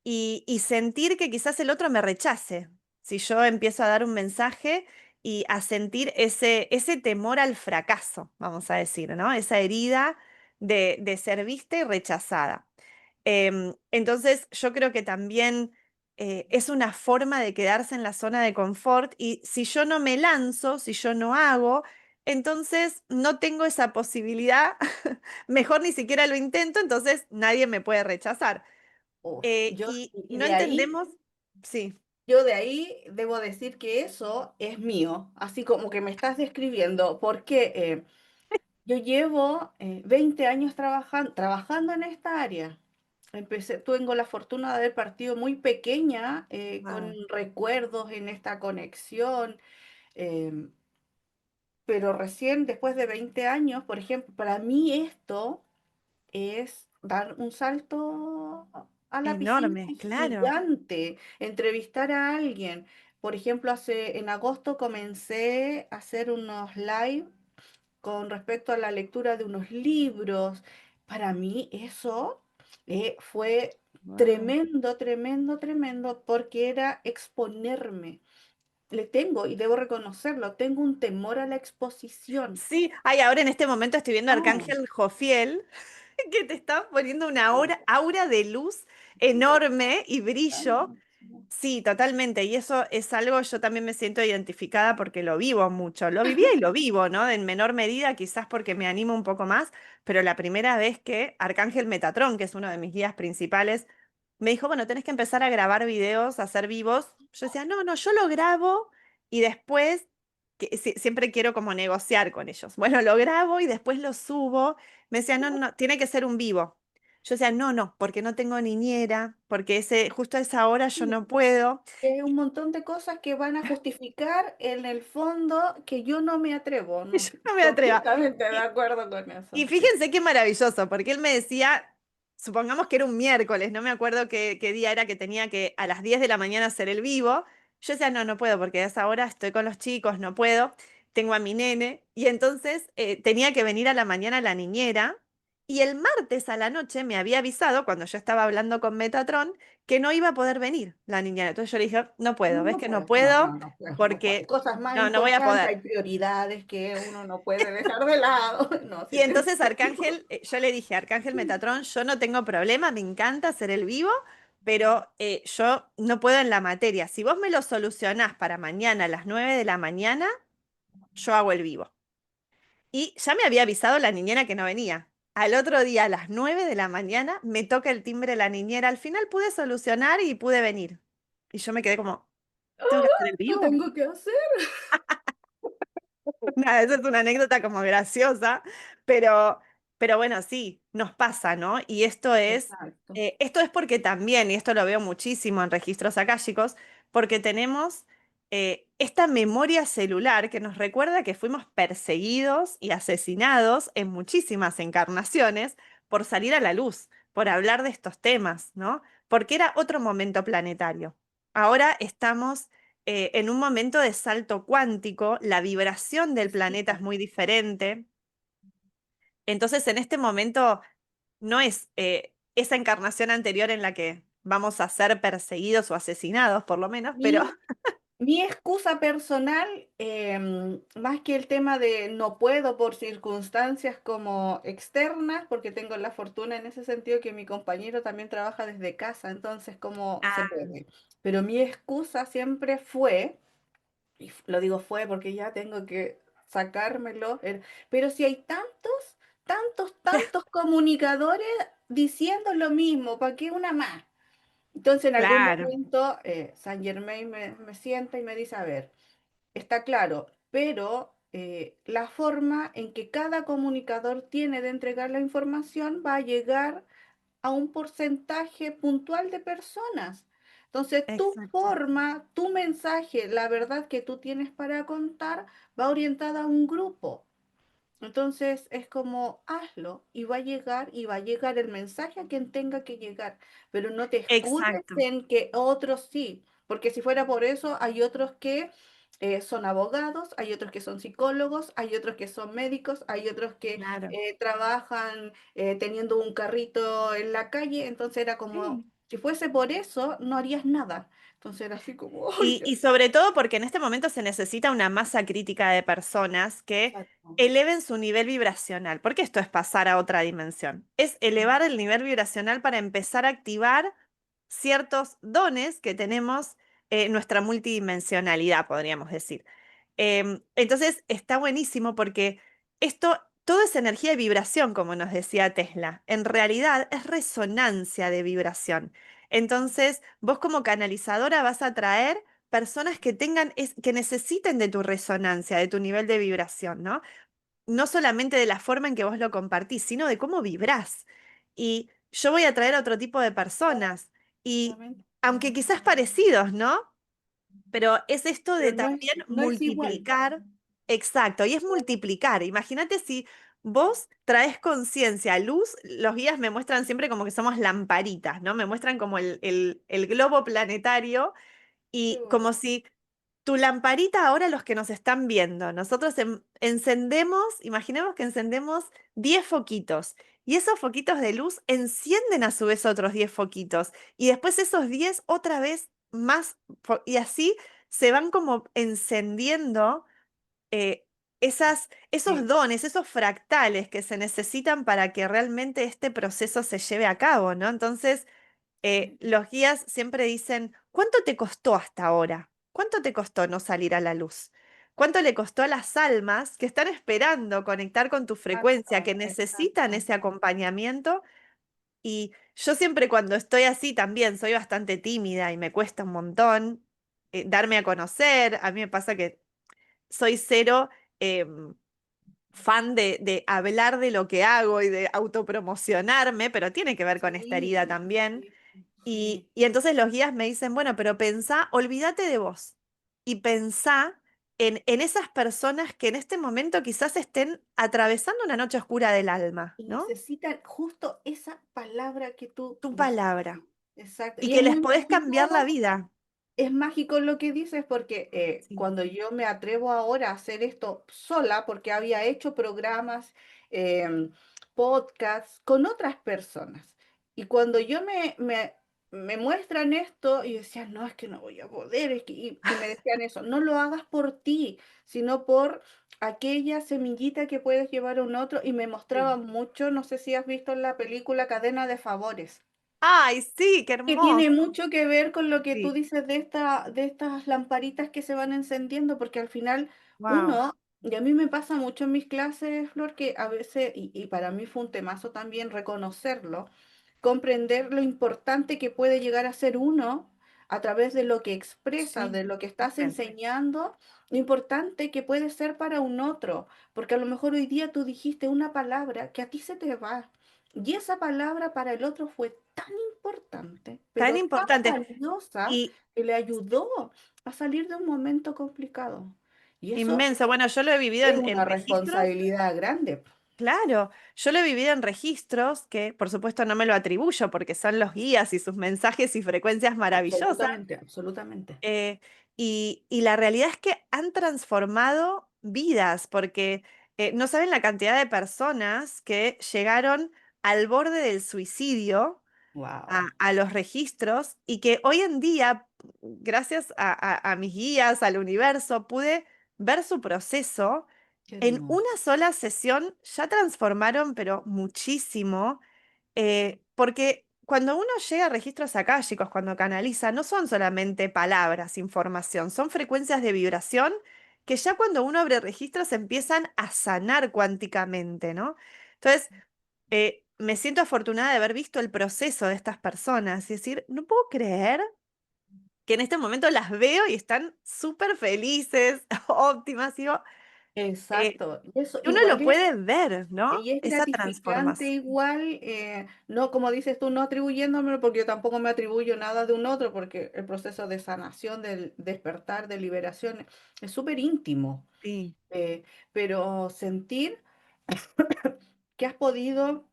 y sentir que quizás el otro me rechace. Si yo empiezo a dar un mensaje y a sentir ese temor al fracaso, vamos a decir, ¿no? Esa herida de ser vista y rechazada. Entonces, yo creo que también es una forma de quedarse en la zona de confort y si yo no me lanzo, si yo no hago, entonces no tengo esa posibilidad, mejor ni siquiera lo intento, entonces nadie me puede rechazar. Uf, Y y no de ahí entendemos, sí, yo de ahí debo decir que eso es mío, así como que me estás describiendo, porque yo llevo 20 años trabajando en esta área. Tengo la fortuna de haber partido muy pequeña con wow, recuerdos en esta conexión, em, pero recién después de 20 años, por ejemplo, para mí esto es dar un salto a la piscina enorme, claro. gigante, entrevistar a alguien. Por ejemplo, en agosto comencé a hacer unos live con respecto a la lectura de unos libros. Para mí eso fue Wow. tremendo, tremendo, tremendo, porque era exponerme. Le tengo, y debo reconocerlo, tengo un temor a la exposición. Sí, ay, ahora en este momento estoy viendo a Ah, Arcángel Jofiel, que te está poniendo una aura de luz enorme y brillo. Sí, totalmente. Y eso es algo, yo también me siento identificada porque lo vivo mucho. Lo vivía y lo vivo, ¿no? En menor medida, quizás porque me animo un poco más, pero la primera vez que Arcángel Metatrón, que es uno de mis guías principales, me dijo, bueno, tenés que empezar a grabar videos, a hacer vivos. Yo decía, no, no, yo lo grabo y después, siempre quiero como negociar con ellos. Bueno, lo grabo y después lo subo. Me decía, no, no, no, tiene que ser un vivo. Yo decía, no, no, porque no tengo niñera, porque justo a esa hora yo Sí, no puedo. un montón de cosas que van a justificar en el fondo que yo no me atrevo, Y ¿no? yo no me atreva. Completamente de acuerdo con eso. Y fíjense qué maravilloso, porque él me decía, supongamos que era un miércoles, no me acuerdo qué día era que tenía que a las 10 de la mañana hacer el vivo. Yo decía, no, no puedo, porque a esa hora estoy con los chicos, no puedo, tengo a mi nene. Y entonces tenía que venir a la mañana la niñera. Y el martes a la noche me había avisado, cuando yo estaba hablando con Metatron, que no iba a poder venir la niñera. Entonces yo le dije, no puedo, No, ¿ves no que no puedo, no, puedo? no, no puedo, no puedo. Hay Porque cosas más no, no voy a importantes, poder. hay prioridades que uno no puede dejar de lado. No, Y sí te entonces entiendo. Arcángel, yo le dije, Arcángel Metatrón, yo no tengo problema, me encanta hacer el vivo, pero yo no puedo en la materia. Si vos me lo solucionás para mañana a las 9 de la mañana, yo hago el vivo. Y ya me había avisado la niñera que no venía. Al otro día, a las 9 de la mañana, me toca el timbre la niñera. Al final pude solucionar y pude venir. Y yo me quedé como, ¿tengo que hacer el Lo vivo? tengo que hacer. Nada, esa es una anécdota como graciosa, pero, pero bueno, sí, nos pasa, ¿no? Y Exacto. esto es porque también, y esto lo veo muchísimo en registros akáshicos, porque tenemos esta memoria celular que nos recuerda que fuimos perseguidos y asesinados en muchísimas encarnaciones por salir a la luz, por hablar de estos temas, ¿no? Porque era otro momento planetario. Ahora estamos en un momento de salto cuántico, la vibración del planeta es Exacto. muy diferente. Entonces, en este momento no es esa encarnación anterior en la que vamos a ser perseguidos o asesinados, por lo menos, pero Mi, mi excusa personal, más que el tema de no puedo por circunstancias como externas, porque tengo la fortuna en ese sentido que mi compañero también trabaja desde casa, entonces como se ah, puede. Pero mi excusa siempre fue, y lo digo fue porque ya tengo que sacármelo, pero si hay tantos, tantos, tantos comunicadores diciendo lo mismo, ¿para qué una más? Entonces, en algún claro, momento, Saint Germain me sienta y me dice, a ver, está claro, pero la forma en que cada comunicador tiene de entregar la información va a llegar a un porcentaje puntual de personas. Entonces, tu exacto, forma, tu mensaje, la verdad que tú tienes para contar, va orientada a un grupo. Entonces es como hazlo y va a llegar el mensaje a quien tenga que llegar, pero no te escudes exacto, en que otros sí, porque si fuera por eso hay otros que son abogados, hay otros que son psicólogos, hay otros que son médicos, hay otros que claro. trabajan teniendo un carrito en la calle, entonces era como, Sí. si fuese por eso, no harías nada. Entonces era así como, ay, Y sobre todo porque en este momento se necesita una masa crítica de personas que exacto. eleven su nivel vibracional, porque esto es pasar a otra dimensión. Es elevar el nivel vibracional para empezar a activar ciertos dones que tenemos en nuestra multidimensionalidad, podríamos decir. Entonces está buenísimo porque todo es energía de vibración, como nos decía Tesla. En realidad es resonancia de vibración. Entonces, vos como canalizadora vas a traer personas que que necesiten de tu resonancia, de tu nivel de vibración, ¿no? No solamente de la forma en que vos lo compartís, sino de cómo vibrás. Y yo voy a traer a otro tipo de personas. Y Exactamente. aunque quizás parecidos, ¿no? Pero es esto de Pero también no es igual. multiplicar, exacto, y es multiplicar. Imagínate si vos traes conciencia, luz, los guías me muestran siempre como que somos lamparitas, ¿no? Me muestran como el globo planetario Qué y como bonito. si tu lamparita ahora los que nos están viendo, nosotros encendemos, imaginemos que encendemos 10 foquitos y esos foquitos de luz encienden a su vez otros 10 foquitos y después esos 10 otra vez más y así se van como encendiendo eh, esos Sí, dones, esos fractales que se necesitan para que realmente este proceso se lleve a cabo, ¿no? Entonces sí. los guías siempre dicen, ¿cuánto te costó hasta ahora? ¿Cuánto te costó no salir a la luz? ¿Cuánto le costó a las almas que están esperando conectar con tu frecuencia, Exacto, que necesitan exacto. ese acompañamiento? Y yo siempre cuando estoy así también soy bastante tímida y me cuesta un montón darme a conocer. A mí me pasa que soy cero em, fan de hablar de lo que hago y de autopromocionarme, pero tiene que ver con esta Sí, herida también. sí, sí, Y entonces los guías me dicen, bueno, pero pensá, olvídate de vos y pensá en esas personas que en este momento quizás estén atravesando una noche oscura del alma, y ¿no? necesitan justo esa palabra que tú Tu palabra. dijiste. Exacto. Y Y es que les muy podés cambiar la mágico. vida. Es mágico lo que dices porque Sí, cuando yo me atrevo ahora a hacer esto sola, porque había hecho programas, em, podcasts con otras personas, y cuando me muestran esto, y decía, no, es que no voy a poder, y me decían eso, no lo hagas por ti, sino por aquella semillita que puedes llevar a un otro, y me sí. mostraban mucho, no sé si has visto la película Cadena de Favores Ay, sí, qué que tiene hermoso. mucho que ver con lo que tú Sí, dices de estas lamparitas que se van encendiendo, porque al final wow. uno, y a mí me pasa mucho en mis clases, Flor, que a veces, y para mí fue un temazo también reconocerlo, comprender lo importante que puede llegar a ser uno a través de lo que expresas, Sí, de lo que estás totalmente. enseñando, lo importante que puede ser para un otro, porque a lo mejor hoy día tú dijiste una palabra que a ti se te va. Y esa palabra para el otro fue tan importante, Tan pero tan importante. valiosa Y que le ayudó a salir de un momento complicado. Y eso inmenso. Bueno, yo lo he vivido es en una registros. responsabilidad grande. Claro, yo lo he vivido en registros que por supuesto no me lo atribuyo porque son los guías y sus mensajes y frecuencias maravillosas. Absolutamente, absolutamente. eh, y la realidad es que han transformado vidas porque no saben la cantidad de personas que llegaron al borde del suicidio Wow, a los registros y que hoy en día, gracias a mis guías, al universo, pude ver su proceso. qué En hermoso. una sola sesión ya transformaron, pero muchísimo, porque cuando uno llega a registros akáshicos, cuando canaliza, no son solamente palabras, información, son frecuencias de vibración que ya cuando uno abre registros empiezan a sanar cuánticamente, ¿no? Entonces, me siento afortunada de haber visto el proceso de estas personas y decir, no puedo creer que en este momento las veo y están súper felices, óptimas, digo, eh, Exacto. Y eso uno lo igual puede ver, ¿no? y es Esa gratificante transformación. igual, no como dices tú, no atribuyéndomelo, porque yo tampoco me atribuyo nada de un otro, porque el proceso de sanación, del despertar, de liberación, es súper íntimo. Sí, eh, pero sentir que has podido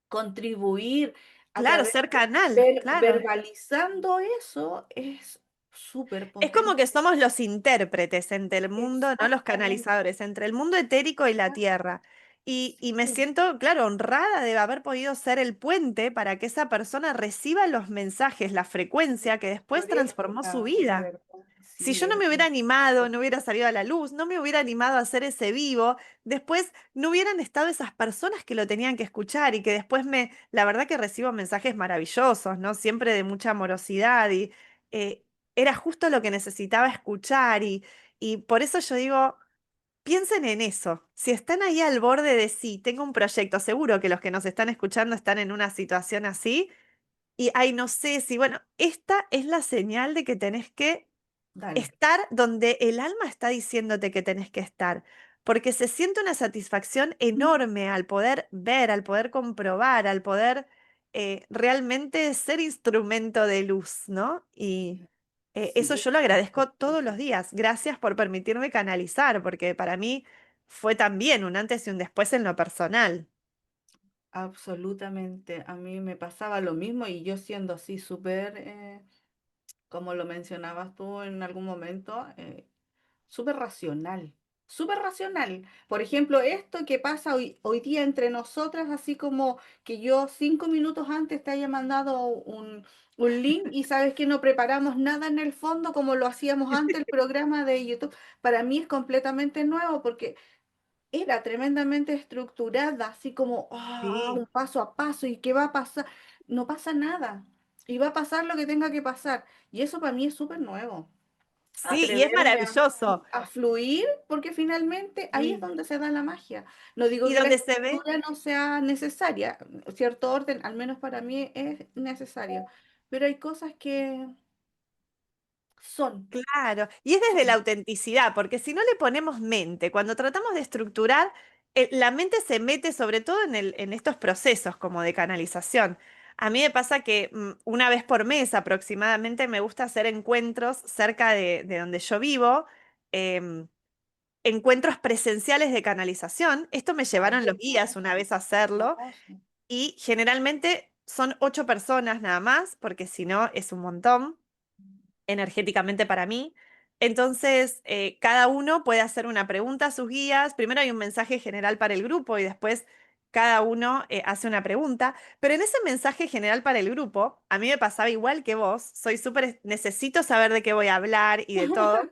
contribuir a claro, través ser de canal, claro. verbalizando eso es súper Es como potente. que somos los intérpretes entre el mundo, no los Exactamente. canalizadores, entre el mundo etérico y la tierra. Y me Sí, siento, claro, honrada de haber podido ser el puente para que esa persona reciba los mensajes, la frecuencia que después transformó su florezca, de vida. verdad. Si Sí, yo no me hubiera animado, no hubiera salido a la luz, no me hubiera animado a hacer ese vivo, después no hubieran estado esas personas que lo tenían que escuchar y que después la verdad que recibo mensajes maravillosos, ¿no? Siempre de mucha amorosidad y eh, era justo lo que necesitaba escuchar y por eso yo digo, piensen en eso. Si están ahí al borde de sí, tengo un proyecto, seguro que los que nos están escuchando están en una situación así y, ay, no sé si, bueno, esta es la señal de que tenés que dale. estar donde el alma está diciéndote que tenés que estar, porque se siente una satisfacción enorme al poder ver, al poder comprobar, al poder realmente ser instrumento de luz, ¿no? Y eso Sí, yo lo agradezco todos los absolutamente. días. Gracias por permitirme canalizar, porque para mí fue también un antes y un después en lo personal. Absolutamente. A mí me pasaba lo mismo y yo siendo así súper, como lo mencionabas tú en algún momento, súper racional. Súper racional. Por ejemplo, esto que pasa hoy día entre nosotras, así como que yo 5 minutos antes te haya mandado un link y sabes que no preparamos nada en el fondo como lo hacíamos antes el programa de YouTube. Para mí es completamente nuevo porque era tremendamente estructurada, así como un Sí. paso a paso y qué va a pasar. No pasa nada. Y va a pasar lo que tenga que pasar. Y eso para mí es súper nuevo. Sí, y es atreverme maravilloso. a fluir, porque finalmente ahí es Sí. donde se da la magia. No digo Y que la donde se ve. estructura no sea necesaria, cierto orden, al menos para mí es necesario, pero hay cosas que son, Claro, y es desde la son. autenticidad, porque si no le ponemos mente, cuando tratamos de estructurar, la mente se mete sobre todo en estos procesos como de canalización. A mí me pasa que una vez por mes aproximadamente me gusta hacer encuentros cerca de donde yo vivo, em, encuentros presenciales de canalización. Esto me Ay, llevaron los guías una vez a hacerlo hermoso. y generalmente son 8 personas nada más, porque si no es un montón energéticamente para mí. Entonces, cada uno puede hacer una pregunta a sus guías. Primero hay un mensaje general para el grupo y después cada uno hace una pregunta. Pero en ese mensaje general para el grupo, a mí me pasaba igual que vos. Soy súper, necesito saber de qué voy a hablar y de todo.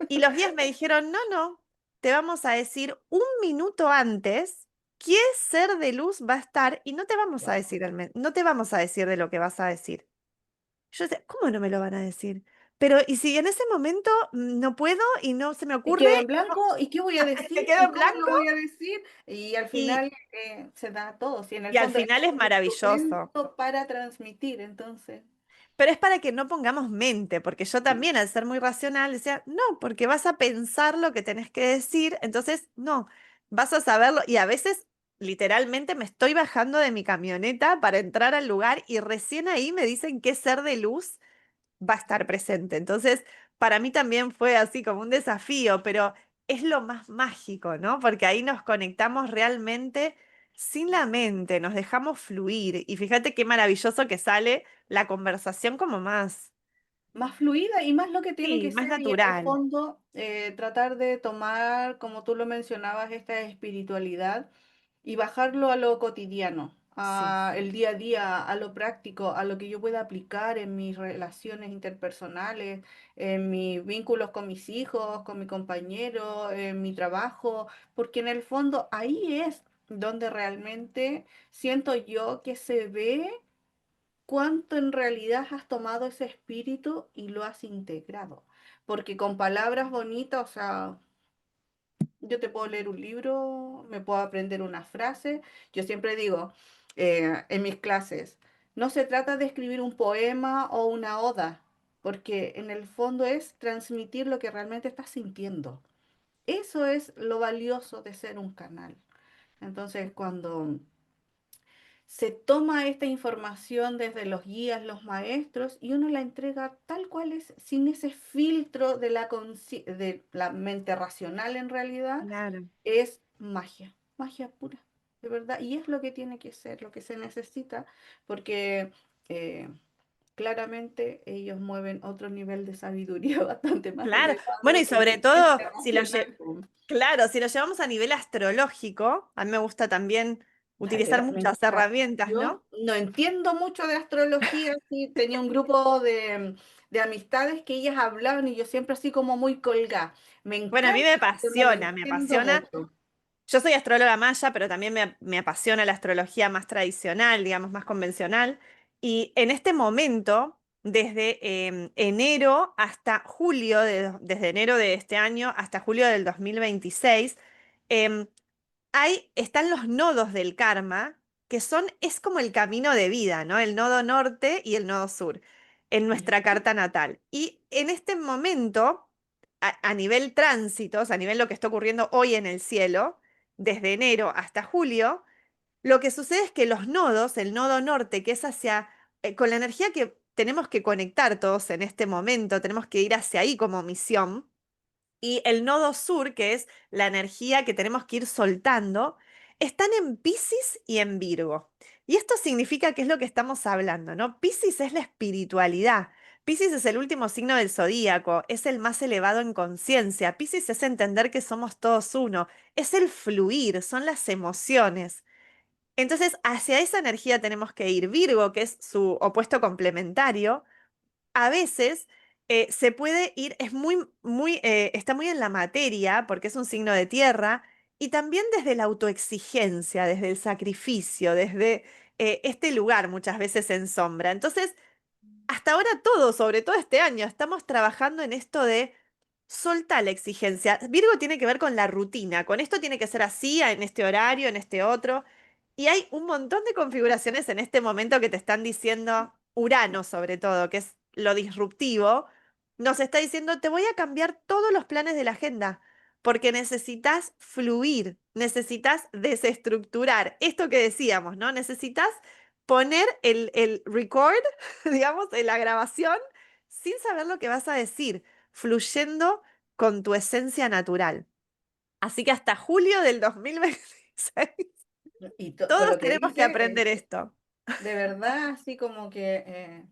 Y los guías me dijeron, no, no, te vamos a decir un minuto antes qué ser de luz va a estar y no te vamos a Wow. decir no te vamos a decir de lo que vas a decir. Yo decía, ¿cómo no me lo van a decir? Pero, ¿y si en ese momento no puedo y no se me Y ocurre? quedo en blanco, ¿y qué voy a Me decir? quedo ¿Y en cómo lo blanco voy a decir? Y al y, final se da todo. Si en el y al fondo es final es un maravilloso. instrumento para transmitir, entonces. Pero es para que no pongamos mente, porque yo también al ser muy racional decía, no, porque vas a pensar lo que tenés que decir, entonces no, vas a saberlo. Y a veces literalmente me estoy bajando de mi camioneta para entrar al lugar y recién ahí me dicen qué ser de luz va a estar presente. Entonces, para mí también fue así como un desafío, pero es lo más mágico, ¿no? Porque ahí nos conectamos realmente sin la mente, nos dejamos fluir y fíjate qué maravilloso que sale la conversación como más, Más fluida y más lo que tiene sí, que más ser y en el natural. fondo tratar de tomar, como tú lo mencionabas, esta espiritualidad y bajarlo a lo cotidiano, Sí, a el día a día, a lo práctico, a lo que yo pueda aplicar en mis relaciones interpersonales, en mis vínculos con mis hijos, con mi compañero, en mi trabajo, porque en el fondo ahí es donde realmente siento yo que se ve cuánto en realidad has tomado ese espíritu y lo has integrado. Porque con palabras bonitas, o sea, yo te puedo leer un libro, me puedo aprender una frase. Yo siempre digo en mis clases, no se trata de escribir un poema o una oda, porque en el fondo es transmitir lo que realmente estás sintiendo. Eso es lo valioso de ser un canal. Entonces, cuando se toma esta información desde los guías, los maestros, y uno la entrega tal cual es, sin ese filtro de de la mente racional en realidad, claro. es magia, magia pura, de verdad. Y es lo que tiene que ser, lo que se necesita, porque eh, claramente ellos mueven otro nivel de sabiduría bastante más Claro. Bueno, y elevado que sobre mi todo, mente si lo, racional. claro, si lo llevamos a nivel astrológico, a mí me gusta también Ay, utilizar me muchas encanta. herramientas, Yo ¿no? no entiendo mucho de astrología, sí, tenía un grupo de amistades que ellas hablaban y yo siempre así como muy colgada. Me Bueno, a mí encanta, me pero no lo apasiona, me entiendo apasiona. mucho. Yo soy astróloga maya, pero también me apasiona la astrología más tradicional, digamos, más convencional. Y en este momento, desde enero hasta julio, desde enero de este año hasta julio del 2026, em, están los nodos del karma, que son, es como el camino de vida, ¿no? El nodo norte y el nodo sur en Ya. nuestra carta natal. Y en este momento, a nivel tránsitos, a nivel lo que está ocurriendo hoy en el cielo, desde enero hasta julio, lo que sucede es que los nodos, el nodo norte, que es hacia, con la energía que tenemos que conectar todos en este momento, tenemos que ir hacia ahí como misión, y el nodo sur, que es la energía que tenemos que ir soltando, están en Piscis y en Virgo. Y esto significa que es lo que estamos hablando, ¿no? Piscis es la espiritualidad. Piscis es el último signo del zodíaco, es el más elevado en conciencia. Piscis es entender que somos todos uno, es el fluir, son las emociones. Entonces, hacia esa energía tenemos que ir. Virgo, que es su opuesto complementario, a veces se puede ir, es está muy en la materia, porque es un signo de tierra, y también desde la autoexigencia, desde el sacrificio, desde este lugar muchas veces en sombra. Entonces, hasta ahora todo, sobre todo este año, estamos trabajando en esto de soltá la exigencia. Virgo tiene que ver con la rutina, con esto tiene que ser así, en este horario, en este otro. Y hay un montón de configuraciones en este momento que te están diciendo, Urano sobre todo, que es lo disruptivo, nos está diciendo, te voy a cambiar todos los planes de la agenda, porque necesitas fluir, necesitas desestructurar. Esto que decíamos, ¿no? Necesitas poner el record, digamos, en la grabación, sin saber lo que vas a decir, fluyendo con tu esencia natural. Así que hasta julio del 2026 Y con todos lo que tenemos que dice, aprender esto. de verdad, así como que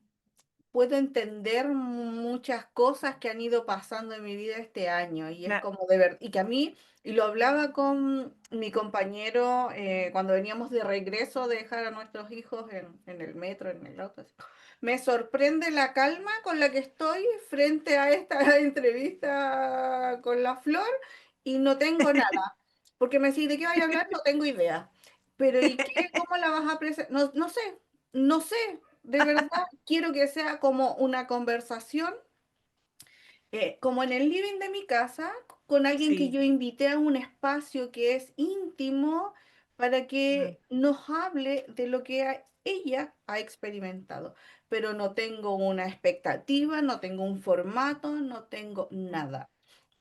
puedo entender muchas cosas que han ido pasando en mi vida este año y es Na- como de ver, y que a mí, y lo hablaba con mi compañero cuando veníamos de regreso de dejar a nuestros hijos en el metro, en el auto. Así. Me sorprende la calma con la que estoy frente a esta entrevista con la Flor y no tengo nada, porque me decís, ¿de qué vaya a hablar? No tengo idea. Pero ¿y qué? ¿Cómo la vas a presentar? No, no sé, no sé, de verdad quiero que sea como una conversación, como en el living de mi casa, con alguien que Sí, yo invité a un espacio que es íntimo para mm, que nos hable de lo que ella ha experimentado. Pero no tengo una expectativa, no tengo un formato, no tengo nada.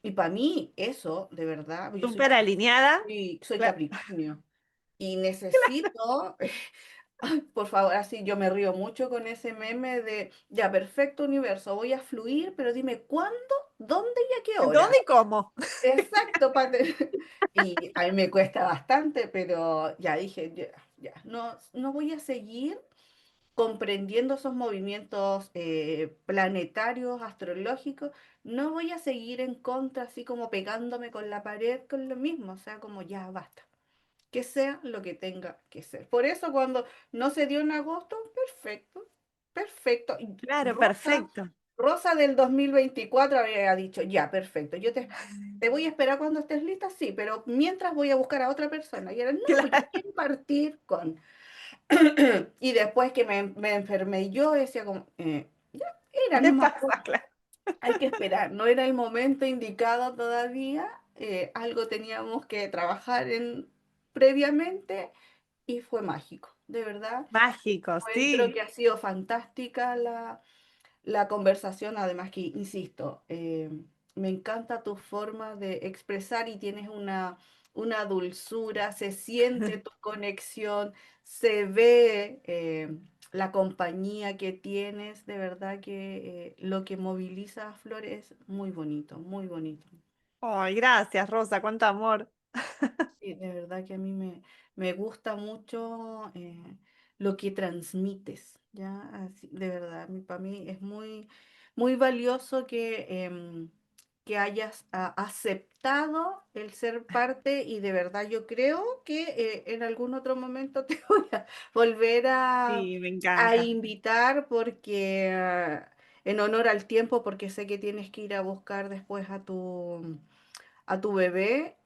Y para mí eso, de verdad, yo soy, súper alineada. soy Claro. Capricornio y necesito ay, por favor, así yo me río mucho con ese meme de, ya, perfecto universo, voy a fluir, pero dime cuándo, dónde y a qué hora. ¿Dónde y cómo? Exacto, y a mí me cuesta bastante, pero ya dije, ya, ya, no, no voy a seguir comprendiendo esos movimientos planetarios, astrológicos, no voy a seguir en contra, así como pegándome con la pared con lo mismo, o sea, como ya basta que sea lo que tenga que ser. Por eso cuando no se dio en agosto, perfecto, perfecto. Y Claro, Rosa, perfecto. Rosa del 2024 había dicho, ya, perfecto, te voy a esperar cuando estés lista, sí, pero mientras voy a buscar a otra persona. Y era, no, pues yo Claro, quiero partir con... y después que me enfermé yo, decía como, ya, era ¿qué nomás pasa? Claro. hay que esperar, no era el momento indicado todavía, algo teníamos que trabajar en previamente y fue mágico, de verdad. Mágico, Encuentro sí. que ha sido fantástica la conversación, además que, insisto, me encanta tu forma de expresar y tienes una dulzura, se siente tu conexión, se ve la compañía que tienes, de verdad que lo que moviliza a Flor es muy bonito, muy bonito. Ay, gracias, Rosa, cuánto amor. Sí, de verdad que a mí me gusta mucho lo que transmites, ¿ya? De verdad, para mí es muy, muy valioso que hayas aceptado el ser parte y de verdad yo creo que en algún otro momento te voy a volver Sí, me a encanta. invitar porque en honor al tiempo, porque sé que tienes que ir a buscar después a tu bebé.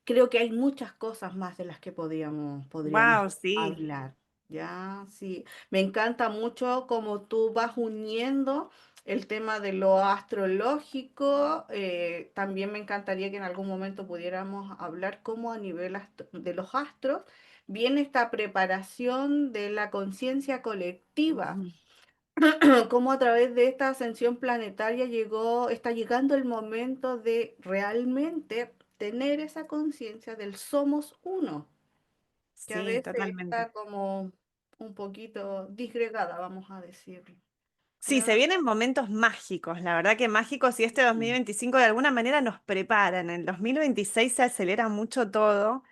Creo que hay muchas cosas más de las que podríamos Wow, sí. hablar. Ya, sí. Me encanta mucho cómo tú vas uniendo el tema de lo astrológico. También me encantaría que en algún momento pudiéramos hablar cómo a nivel de los astros viene esta preparación de la conciencia colectiva Ujú. cómo a través de esta ascensión planetaria está llegando el momento de realmente tener esa conciencia del somos uno, que a Sí, veces totalmente. está como un poquito disgregada, vamos a decirlo. Sí, se ¿Ya? vienen momentos mágicos, la verdad que mágicos y este Mm. 2025 de alguna manera nos prepara. En el 2026 se acelera mucho todo.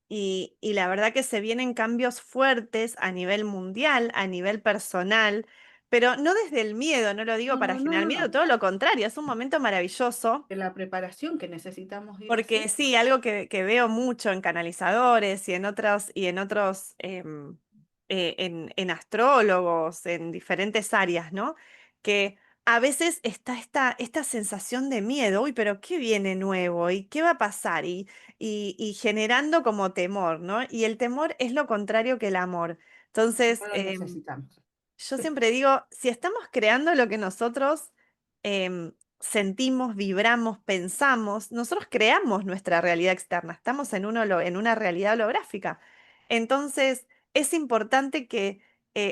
Y la verdad que se vienen cambios fuertes a nivel mundial, a nivel personal, pero no desde el miedo, no lo digo No, para no, no, generar no, miedo, no. todo lo contrario, es un momento maravilloso. De la preparación que necesitamos ir Porque haciendo. sí, algo que veo mucho en canalizadores y en otros, en astrólogos, en diferentes áreas, ¿no? Que a veces está esta sensación de miedo, uy, pero ¿qué viene nuevo? ¿Y qué va a pasar? Y generando como temor, ¿no? Y el temor es lo contrario que el amor. Entonces, No lo necesitamos. yo siempre digo, si estamos creando lo que nosotros sentimos, vibramos, pensamos, nosotros creamos nuestra realidad externa, estamos en, en una realidad holográfica. Entonces, es importante que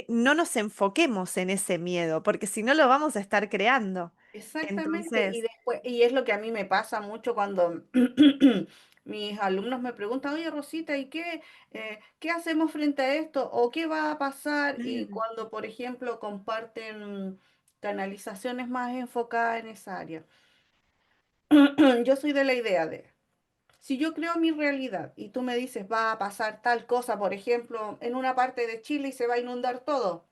no nos enfoquemos en ese miedo, porque si no lo vamos a estar creando. Exactamente, y Entonces, después, y es lo que a mí me pasa mucho cuando mis alumnos me preguntan, oye Rosita, ¿y qué hacemos frente a esto? ¿O qué va a pasar? Y claro. cuando, por ejemplo, comparten canalizaciones más enfocadas en esa área. Yo soy de la idea de, si yo creo mi realidad y tú me dices, va a pasar tal cosa, por ejemplo, en una parte de Chile y se va a inundar todo.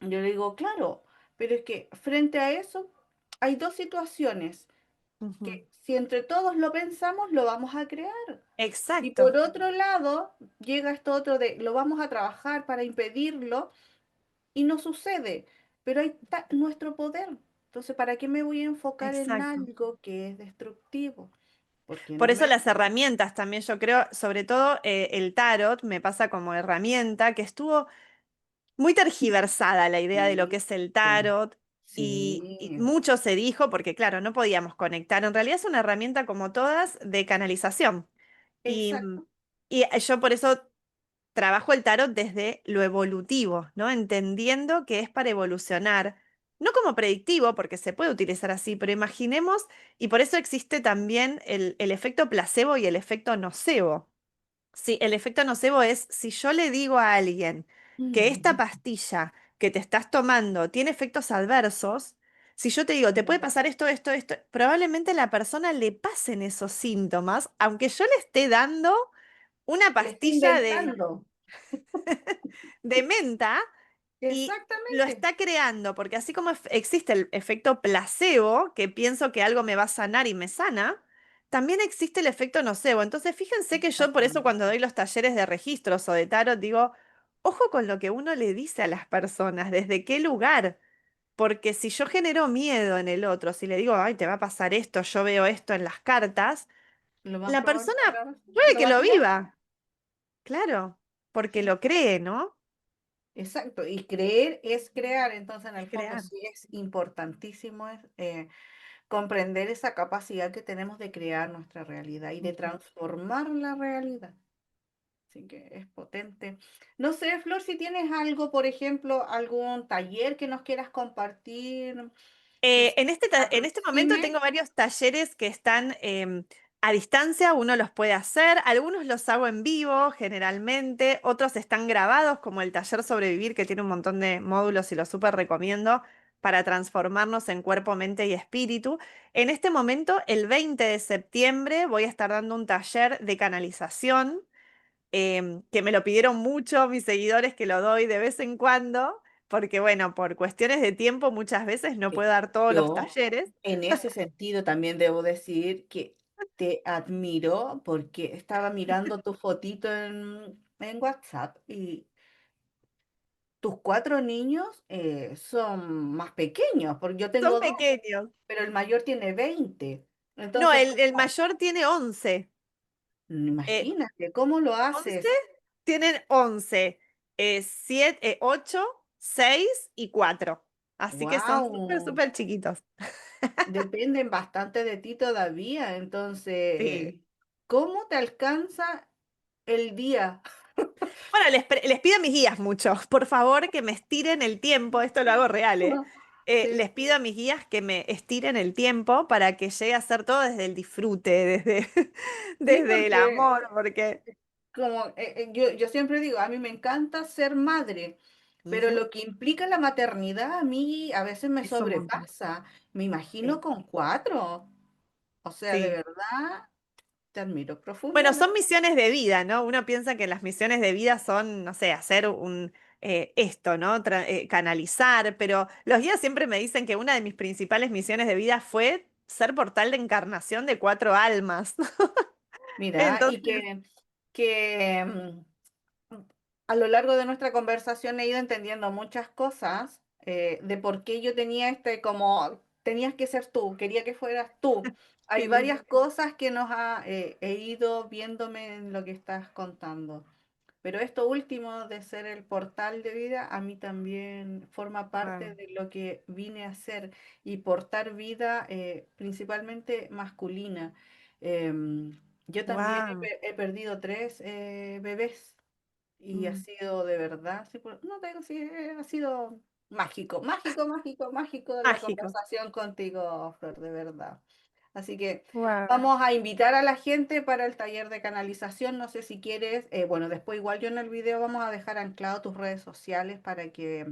Yo le digo, claro, pero es que frente a eso hay dos situaciones Ujú. que si entre todos lo pensamos, lo vamos a crear. Y por Exacto, otro lado, llega esto otro de lo vamos a trabajar para impedirlo y no sucede, pero ahí está nuestro poder. Entonces, ¿para qué me voy a enfocar en exacto. algo que es destructivo? Porque Por no eso me... las herramientas también, yo creo, sobre todo el tarot me pasa como herramienta que estuvo muy tergiversada la idea de lo que Sí, es el tarot y sí, mucho se dijo porque, claro, no podíamos conectar. En realidad es una herramienta como todas de canalización. Y, exacto. y yo por eso trabajo el tarot desde lo evolutivo, ¿no? Entendiendo que es para evolucionar, no como predictivo, porque se puede utilizar así, pero imaginemos, y por eso existe también el efecto placebo y el efecto nocebo. Sí, el efecto nocebo es si yo le digo a alguien que esta pastilla que te estás tomando tiene efectos adversos, si yo te digo, te puede pasar esto, esto, esto, probablemente a la persona le pasen esos síntomas, aunque yo le esté dando una Le estoy pastilla inventando. de menta y lo Exactamente. está creando, porque así como existe el efecto placebo, que pienso que algo me va a sanar y me sana, también existe el efecto nocebo. Entonces, fíjense que yo por eso cuando Exactamente. doy los talleres de registros o de tarot, digo, ojo con lo que uno le dice a las personas, desde qué lugar. Porque si yo genero miedo en el otro, si le digo, ay, te va a pasar esto, yo veo esto en las cartas, Lo más la probable persona es que puede lo que va a lo crear. viva, claro, porque Sí. lo cree, ¿no? Exacto, y creer es crear, entonces en Es el fondo crear. sí es importantísimo comprender esa capacidad que tenemos de crear nuestra realidad y de Ujú. transformar la realidad. Así que es potente. No sé, Flor, si tienes algo, por ejemplo, algún taller que nos quieras compartir, que se En este momento aproxime. tengo varios talleres que están a distancia, uno los puede hacer, algunos los hago en vivo generalmente, otros están grabados, como el taller Sobrevivir, que tiene un montón de módulos y lo súper recomiendo para transformarnos en cuerpo, mente y espíritu. En este momento, el 20 de septiembre, voy a estar dando un taller de canalización que me lo pidieron mucho mis seguidores que lo doy de vez en cuando, porque bueno, por cuestiones de tiempo muchas veces no Sí. puedo dar todos los Yo, talleres. en ese sentido, también debo decir que te admiro porque estaba mirando tu fotito en WhatsApp y tus cuatro niños son más pequeños, porque yo Son tengo dos, pequeños. pero el mayor tiene 20. No, Entonces, el ¿cómo? mayor tiene 11. Eh, Imagínate, ¿cómo lo 11 haces? tienen 11, 7, 8, 6 y 4. Así que son súper, ¡Wow! súper chiquitos. Dependen bastante de ti todavía. Entonces, Sí. ¿cómo te alcanza el día? Bueno, les pido a mis guías mucho, por favor que me estiren el tiempo, esto lo hago real, ¿eh? Sí, Les pido a mis guías que me estiren el tiempo para que llegue a ser todo desde el disfrute, desde, sí, desde el porque amor, porque... como yo siempre digo, a mí me encanta ser madre, pero Ujú, lo que implica la maternidad a mí a veces me es un montón. sobrepasa. Me imagino Sí, con cuatro. O sea, de sí. verdad, te admiro Bueno, son profundamente. misiones de vida, ¿no? Uno piensa que las misiones de vida son, no sé, hacer esto, ¿no? Canalizar, pero los guías siempre me dicen que una de mis principales misiones de vida fue ser portal de encarnación de cuatro almas. Mira, y Entonces, que a lo largo de nuestra conversación he ido entendiendo muchas cosas de por qué yo tenía como, tenías que ser tú, quería que fueras tú. Hay sí. varias cosas que he ido viéndome en lo que estás contando. Pero esto último de ser el portal de vida, a mí también forma parte Wow. de lo que vine a hacer y portar vida principalmente masculina. Yo también Wow. he perdido tres bebés y ha Mm, sido de verdad, sí, no tengo, sí, ha sido mágico, mágico, mágico, mágico la mágico. conversación contigo, Flor, de verdad. Así que Wow. vamos a invitar a la gente para el taller de canalización. No sé si quieres, bueno, después igual yo en el video vamos a dejar anclado tus redes sociales para que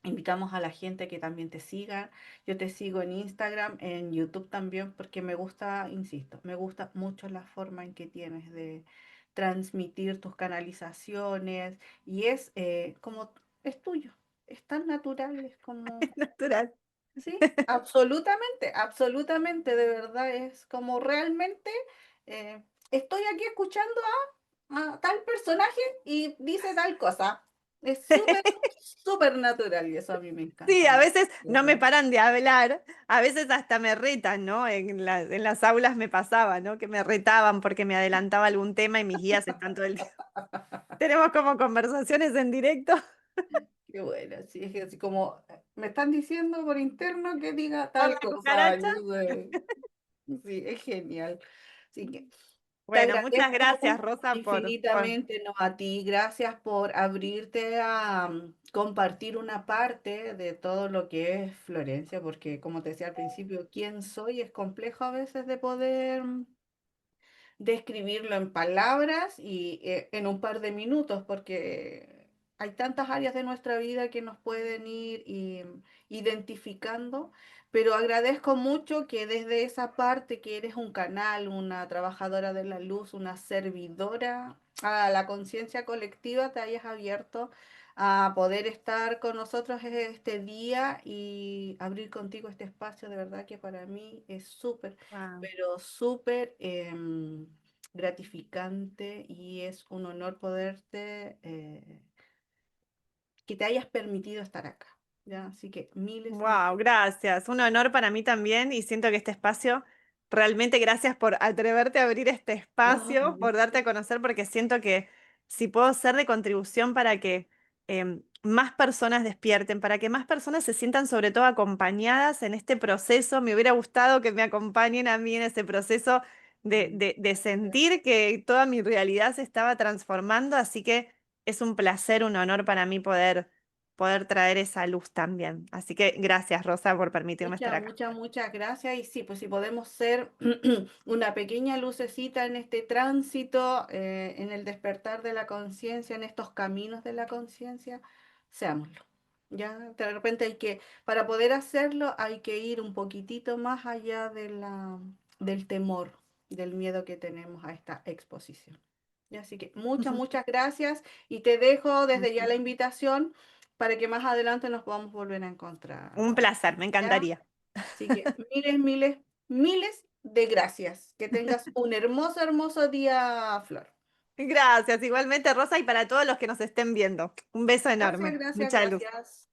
invitamos a la gente que también te siga. Yo te sigo en Instagram, en YouTube también, porque me gusta, insisto, me gusta mucho la forma en que tienes de transmitir tus canalizaciones y es como, es tuyo, es tan natural, es como, Natural. sí, absolutamente, absolutamente, de verdad, es como realmente estoy aquí escuchando a tal personaje y dice tal cosa. Es súper, súper natural y eso a mí me Sí, encanta a mucho, veces de no me verdad. paran de hablar, a veces hasta me retan, ¿no? En las aulas me pasaba, ¿no? Que me retaban porque me adelantaba algún tema y mis guías están todo el día. Tenemos como conversaciones en directo. Qué bueno, sí, es que así como me están diciendo por interno que diga Por tal la cosa. cucaracha. Sí, es genial. Así que te Bueno, muchas gracias, agradezco Rosa, por... infinitamente, no a ti, gracias por abrirte a compartir una parte de todo lo que es Florencia, porque como te decía al principio, quién soy es complejo a veces de poder describirlo en palabras y en un par de minutos, porque hay tantas áreas de nuestra vida que nos pueden ir identificando, pero agradezco mucho que desde esa parte que eres un canal, una trabajadora de la luz, una servidora a la conciencia colectiva, te hayas abierto a poder estar con nosotros este día y abrir contigo este espacio, de verdad que para mí es súper, Wow. pero súper gratificante y es un honor poderte, que te hayas permitido estar acá, ¿ya? Así que miles, miles. Wow, gracias. Un honor para mí también y siento que este espacio, realmente gracias por atreverte a abrir este No, espacio, por darte a conocer, porque siento que si puedo ser de contribución para que más personas despierten, para que más personas se sientan sobre todo acompañadas en este proceso, me hubiera gustado que me acompañen a mí en ese proceso de sentir que toda mi realidad se estaba transformando, así que es un placer, un honor para mí poder traer esa luz también. Así que gracias, Rosa, por permitirme estar muchas, acá. muchas, muchas gracias. Y sí, pues si podemos ser una pequeña lucecita en este tránsito, en el despertar de la conciencia, en estos caminos de la conciencia, seámoslo. Ya, de repente hay que, para poder hacerlo, hay que ir un poquitito más allá de del temor, del miedo que tenemos a esta exposición. Ya, así que muchas, muchas gracias y te dejo desde ya la invitación para que más adelante nos podamos volver a Un encontrar. placer, me ¿Ya? encantaría. Así que miles, miles, miles de gracias. Que tengas un hermoso, hermoso día, Flor. Gracias, igualmente, Rosa, y para todos los que nos estén viendo. Un beso Gracias, enorme. gracias, Mucha luz. gracias.